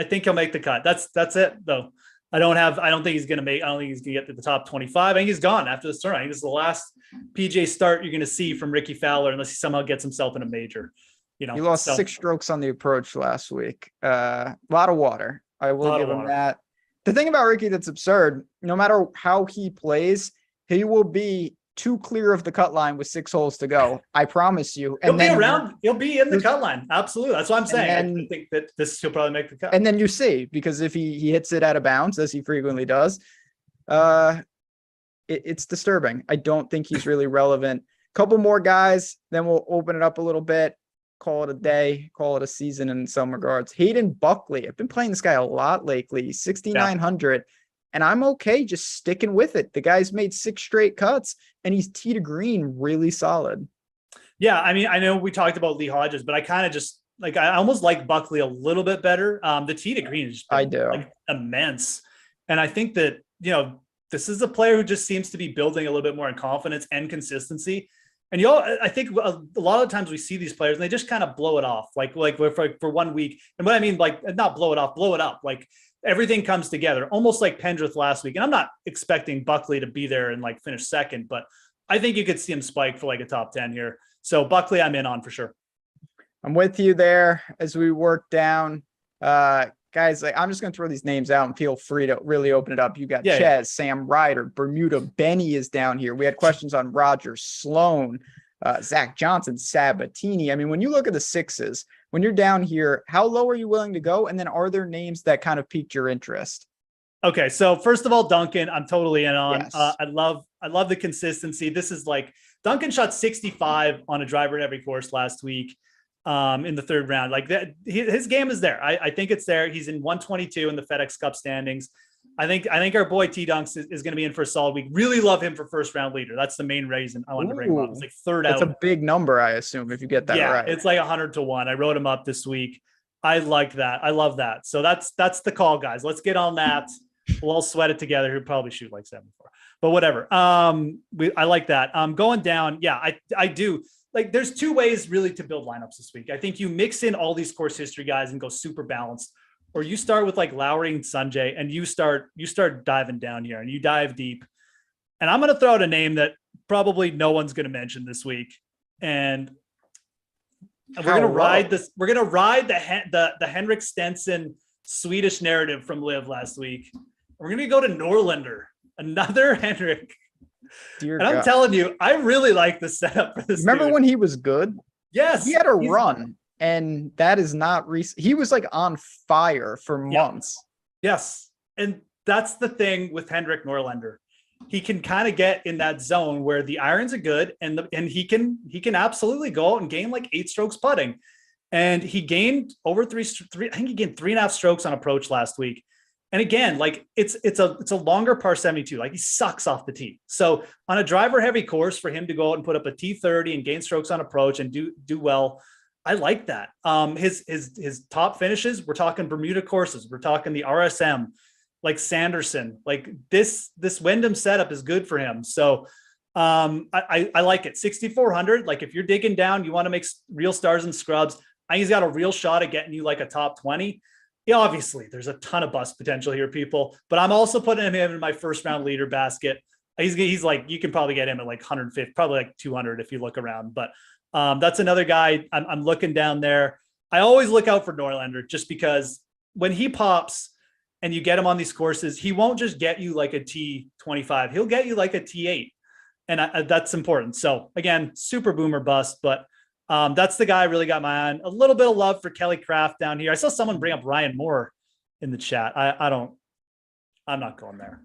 I think he'll make the cut. That's it though. I don't think he's going to get to the top 25. I think he's gone after this tournament. I think this is the last PGA start you're going to see from Ricky Fowler unless he somehow gets himself in a major. He lost 6 strokes on the approach last week. A lot of water. I will give him that. The thing about Ricky that's absurd, no matter how he plays, he will be 2 clear of the cut line with 6 holes to go. I promise you. And he'll be in the cut line. Absolutely. That's what I'm saying. I think that he'll probably make the cut. And then you see, because if he hits it out of bounds, as he frequently does, it's disturbing. I don't think he's really relevant. Couple more guys, then we'll open it up a little bit. call it a day, call it a season in some regards. Hayden Buckley. I've been playing this guy a lot lately. 6,900. And I'm okay just sticking with it. The guy's made 6 straight cuts and he's tee to green really solid. Yeah, I mean, I know we talked about Lee Hodges, but I kind of just like I almost like Buckley a little bit better. The tee to green is just like immense. And I think that, this is a player who just seems to be building a little bit more in confidence and consistency. And I think a lot of times we see these players and they just kind of blow it off, like for 1 week. And what I mean, like not blow it off, blow it up. Like everything comes together, almost like Pendrith last week. And I'm not expecting Buckley to be there and like finish second, but I think you could see him spike for like a top 10 here. So Buckley, I'm in on for sure. I'm with you there as we work down. Guys, I'm just going to throw these names out and feel free to really open it up. You got Chez, Sam Ryder, Bermuda Benny is down here. We had questions on Roger Sloan, Zach Johnson, Sabatini. I mean, when you look at the sixes, when you're down here, how low are you willing to go? And then are there names that kind of piqued your interest? Okay, so first of all, Duncan, I'm totally in on. Yes. I love the consistency. This is like Duncan shot 65 on a driver at every course last week. In the third round, like that, his game is there. I think it's there. He's in 122 in the FedEx Cup standings. I think our boy T Dunks is going to be in for a solid week. Really love him for first round leader. That's the main reason I wanted to bring him up. It's like third out. It's a big number, I assume, if you get that right. It's like 100-1. I wrote him up this week. I like that. I love that. So that's the call, guys. Let's get on that. We'll all sweat it together. He'll probably shoot like 74, but whatever. I like that. Going down. Yeah, I do. Like there's 2 ways really to build lineups this week. I think you mix in all these course history guys and go super balanced, or you start with like Lowry and Sanjay and you start diving down here and you dive deep. And I'm going to throw out a name that probably no one's going to mention this week. And we're going to ride this. We're going to ride the Henrik Stenson Swedish narrative from Live last week. We're going to go to Norlander, another Henrik. Dear and I'm telling you, I really like the setup for this. Remember when he was good? Yes. He had a run, and that is not recent. He was like on fire for months. Yes. And that's the thing with Henrik Norlander. He can kind of get in that zone where the irons are good and he can absolutely go out and gain like 8 strokes putting. And he gained over three. I think he gained 3.5 strokes on approach last week. And again, like it's a longer par 72. Like he sucks off the tee. So on a driver heavy course for him to go out and put up a T30 and gain strokes on approach and do well, I like that. His top finishes, we're talking Bermuda courses, we're talking the RSM, like Sanderson, like this Wyndham setup is good for him. So I like it. 6,400. Like if you're digging down, you want to make real stars and scrubs. I think he's got a real shot at getting you like a top 20. Yeah, obviously there's a ton of bust potential here, people, but I'm also putting him in my first round leader basket. He's like, you can probably get him at like 150, probably like 200 if you look around, but that's another guy I'm looking down there. I always look out for Norlander just because when he pops and you get him on these courses, he won't just get you like a T25. He'll get you like a T8. And that's important. So again, super boomer bust, but that's the guy I really got my eye on. A little bit of love for Kelly Craft down here. I saw someone bring up Ryan Moore in the chat. I'm not going there.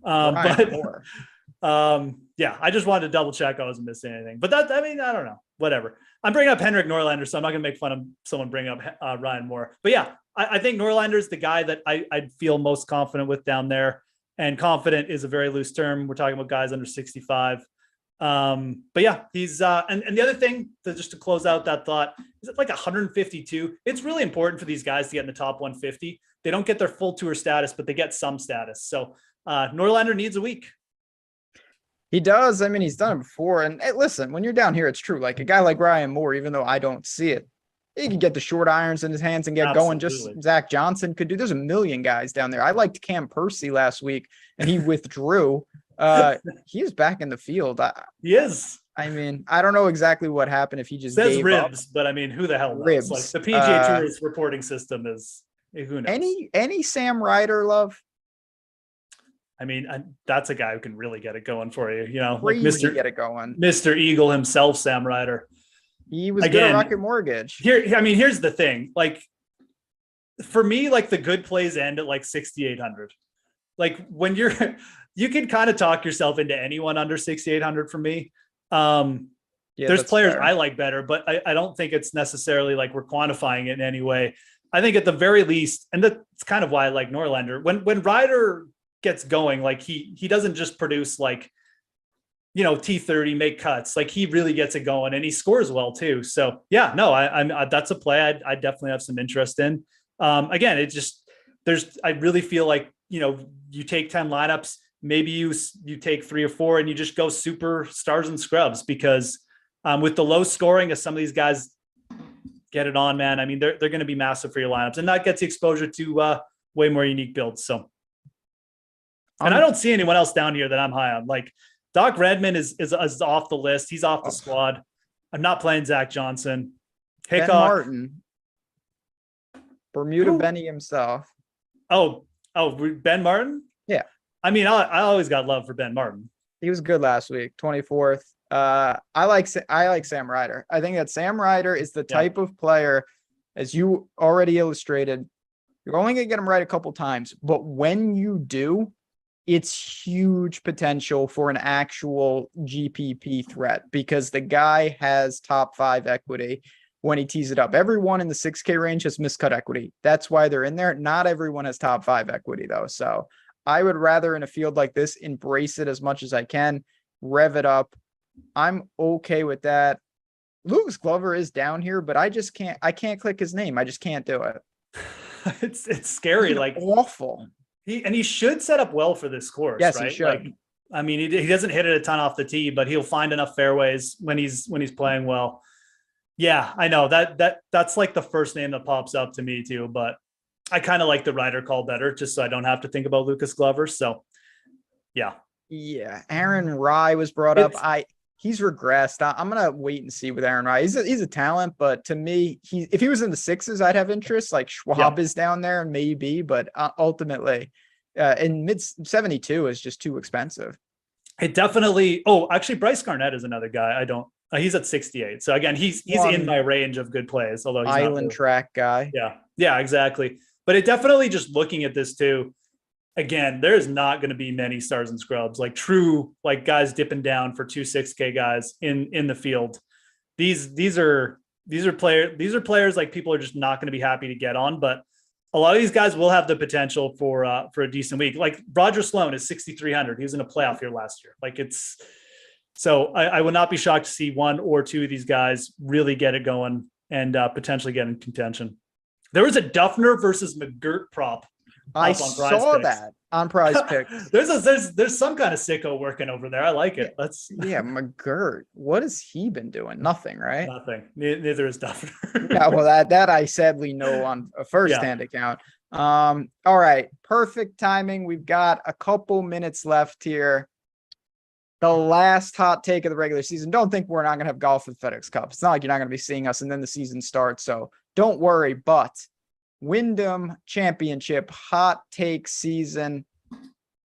Yeah, I just wanted to double check I wasn't missing anything. But I don't know. Whatever. I'm bringing up Henrik Norlander, so I'm not going to make fun of someone bring up Ryan Moore. But yeah, I think Norlander is the guy that I'd feel most confident with down there. And confident is a very loose term. We're talking about guys under 65. But yeah, he's and the other thing just to close out that thought is it like 152. It's really important for these guys to get in the top 150. They don't get their full tour status, but they get some status. So Norlander needs a week. He does. I mean, he's done it before. And hey, listen, when you're down here, it's true. Like a guy like Ryan Moore, even though I don't see it, he can get the short irons in his hands and get going. Just Zach Johnson could do. There's a million guys down there. I liked Cam Percy last week and he withdrew. He is back in the field. He is. I mean, I don't know exactly what happened if he just says gave ribs, up. But I mean, who the hell knows? Ribs. Like the PGA Tour's reporting system is who knows? Any Sam Ryder love? I mean, that's a guy who can really get it going for you. You know, like Mr. Eagle himself, Sam Ryder. He was good at Rocket Mortgage. Here's the thing. Like for me, like the good plays end at like 6,800. Like when you can kind of talk yourself into anyone under 6,800 for me. Yeah, there's players fair. I like better, but I don't think it's necessarily like we're quantifying it in any way. I think at the very least, and that's kind of why I like Norlander. When Ryder gets going, like he doesn't just produce like, T30, make cuts. Like he really gets it going, and he scores well too. So yeah, no, I'm that's a play I definitely have some interest in. Again, I really feel like, you take 10 lineups, maybe you take 3 or 4 and you just go super stars and scrubs, because with the low scoring of some of these guys, get it on, man. I mean, they're going to be massive for your lineups, and that gets the exposure to way more unique builds. So, and I don't see anyone else down here that I'm high on. Like Doc Redman is off the list. He's off the squad. I'm not playing Zach Johnson. Ben Martin. Bermuda Benny himself. Oh, Ben Martin? Yeah. I mean, I always got love for Ben Martin. He was good last week, 24th. I like Sam Ryder. I think that Sam Ryder is the type of player, as you already illustrated, you're only going to get him right a couple times, but when you do, it's huge potential for an actual GPP threat, because the guy has top 5 equity when he tees it up. Everyone in the 6K range has miscut equity. That's why they're in there. Not everyone has top 5 equity though. So I would rather in a field like this, embrace it as much as I can, rev it up. I'm okay with that. Lucas Glover is down here, but I can't click his name. I just can't do it. It's scary. He's like awful. He should set up well for this course. Yes, right? He should. Like, I mean, he doesn't hit it a ton off the tee, but he'll find enough fairways when he's playing well. Yeah, I know that's like the first name that pops up to me too, but I kind of like the Ryder call better, just so I don't have to think about Lucas Glover. So yeah. Aaron Rye was brought up. He's regressed. I'm going to wait and see with Aaron Rye. He's a talent, but to me, if he was in the 6s, I'd have interest. Like Schwab is down there and maybe, but ultimately in mid 72 is just too expensive. It definitely. Oh, actually Bryce Garnett is another guy. He's at 68. So again, he's in my range of good plays, although he's island track guy. Yeah, exactly. But it definitely, just looking at this too, again, there's not going to be many stars and scrubs, like true, like guys dipping down for 2 6K guys in the field. These are players like people are just not going to be happy to get on, but a lot of these guys will have the potential for a decent week. Like Roger Sloan is 6,300. He was in a playoff here last year. Like so I would not be shocked to see 1 or 2 of these guys really get it going and potentially get in contention. There was a Duffner versus McGirt prop. I saw that on PrizePicks. there's some kind of sicko working over there. I like it. McGirt. What has he been doing? Nothing, right? Nothing. Neither is Duffner. Yeah, well, that I sadly know on a first-hand account. All right, perfect timing. We've got a couple minutes left here. The last hot take of the regular season. Don't think we're not going to have golf with FedEx Cup. It's not like you're not going to be seeing us and then the season starts. So don't worry, but Wyndham Championship hot take season.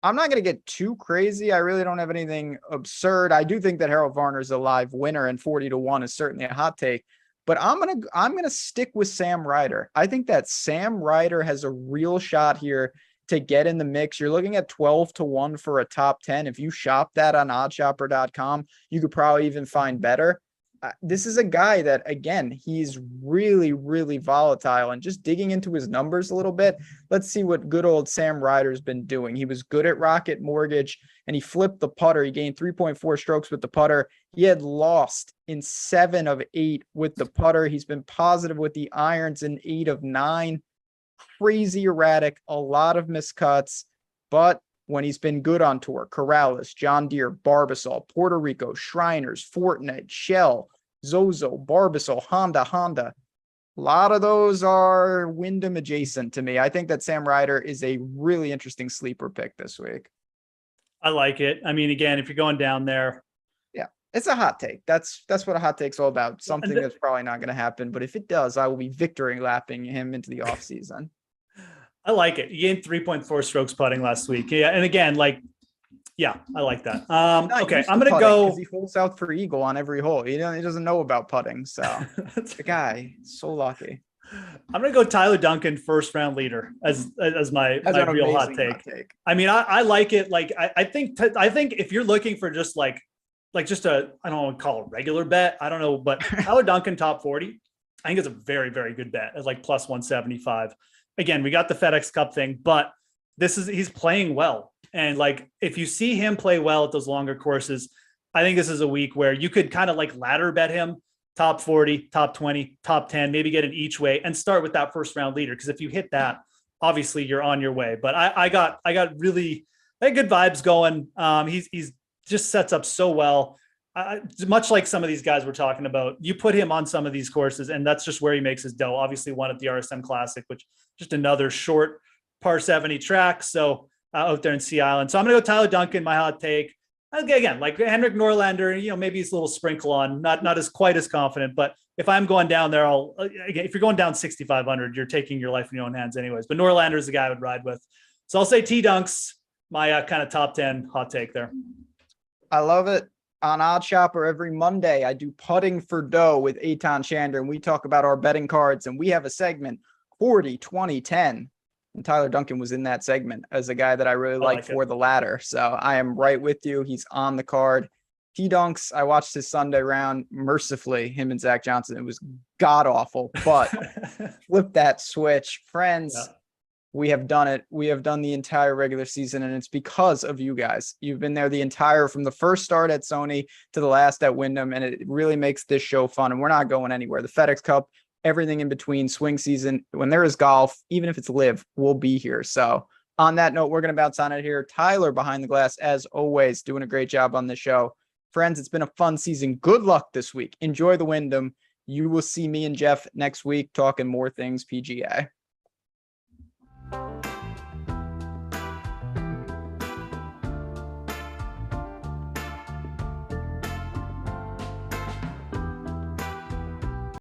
I'm not going to get too crazy. I really don't have anything absurd. I do think that Harold Varner is a live winner, and 40-1 is certainly a hot take, but I'm going to stick with Sam Ryder. I think that Sam Ryder has a real shot here to get in the mix. You're looking at 12-1 for a top 10. If you shop that on oddshopper.com, you could probably even find better. This is a guy that, again, he's really, really volatile, and just digging into his numbers a little bit. Let's see what good old Sam Ryder's been doing. He was good at Rocket Mortgage and he flipped the putter. He gained 3.4 strokes with the putter. He had lost in 7 of 8 with the putter. He's been positive with the irons in 8 of 9. Crazy erratic, a lot of miscuts, but when he's been good on tour, Corrales, John Deere, Barbasol, Puerto Rico, Shriners, Fortinet, Shell, Zozo, Barbasol, Honda. A lot of those are Wyndham adjacent to me. I think that Sam Ryder is a really interesting sleeper pick this week. I like it. I mean, again, if you're going down there. Yeah, it's a hot take. That's what a hot take's all about. Something that's probably not going to happen, but if it does, I will be victory lapping him into the offseason. I like it. He gained 3.4 strokes putting last week. Yeah. And again, I like that. Okay. I'm going to go. He holds out for eagle on every hole. He doesn't know about putting. So the guy, so lucky. I'm going to go Tyler Duncan, first round leader as my real hot take. I mean, I like it. Like, I think if you're looking for just like like just I don't want to call it a regular bet. I don't know, but Tyler Duncan top 40, I think it's a very, very good bet. It's like plus 175. Again, we got the FedEx Cup thing, but he's playing well. And like, if you see him play well at those longer courses, I think this is a week where you could kind of like ladder bet him top 40, top 20, top 10, maybe get it each way and start with that first round leader. Cause if you hit that, obviously you're on your way. But I got really good vibes going. He's just sets up so well. Much like some of these guys we're talking about, you put him on some of these courses and that's just where he makes his dough. Obviously one at the RSM Classic, which just another short par 70 track. So out there in Sea Island. So I'm going to go Tyler Duncan, my hot take. Again, like Henrik Norlander, maybe he's a little sprinkle on, not as quite as confident, but if I'm going down there, if you're going down 6,500, you're taking your life in your own hands anyways, but Norlander is the guy I would ride with. So I'll say T-Dunks, my kind of top 10 hot take there. I love it. On OddsChecker every Monday, I do putting for dough with Eitan Chandra, and we talk about our betting cards, and we have a segment 40, 20, 10. And Tyler Duncan was in that segment as a guy that I really like for the ladder. So I am right with you. He's on the card. T-Dunks, I watched his Sunday round mercifully, him and Zach Johnson. It was god awful, but flip that switch. Friends, we have done it. We have done the entire regular season, and it's because of you guys. You've been there from the first start at Sony to the last at Wyndham, and it really makes this show fun, and we're not going anywhere. The FedEx Cup, everything in between, swing season, when there is golf, even if it's live, we'll be here. So on that note, we're going to bounce on it here. Tyler behind the glass, as always, doing a great job on the show. Friends, it's been a fun season. Good luck this week. Enjoy the Wyndham. You will see me and Geoff next week talking more things PGA.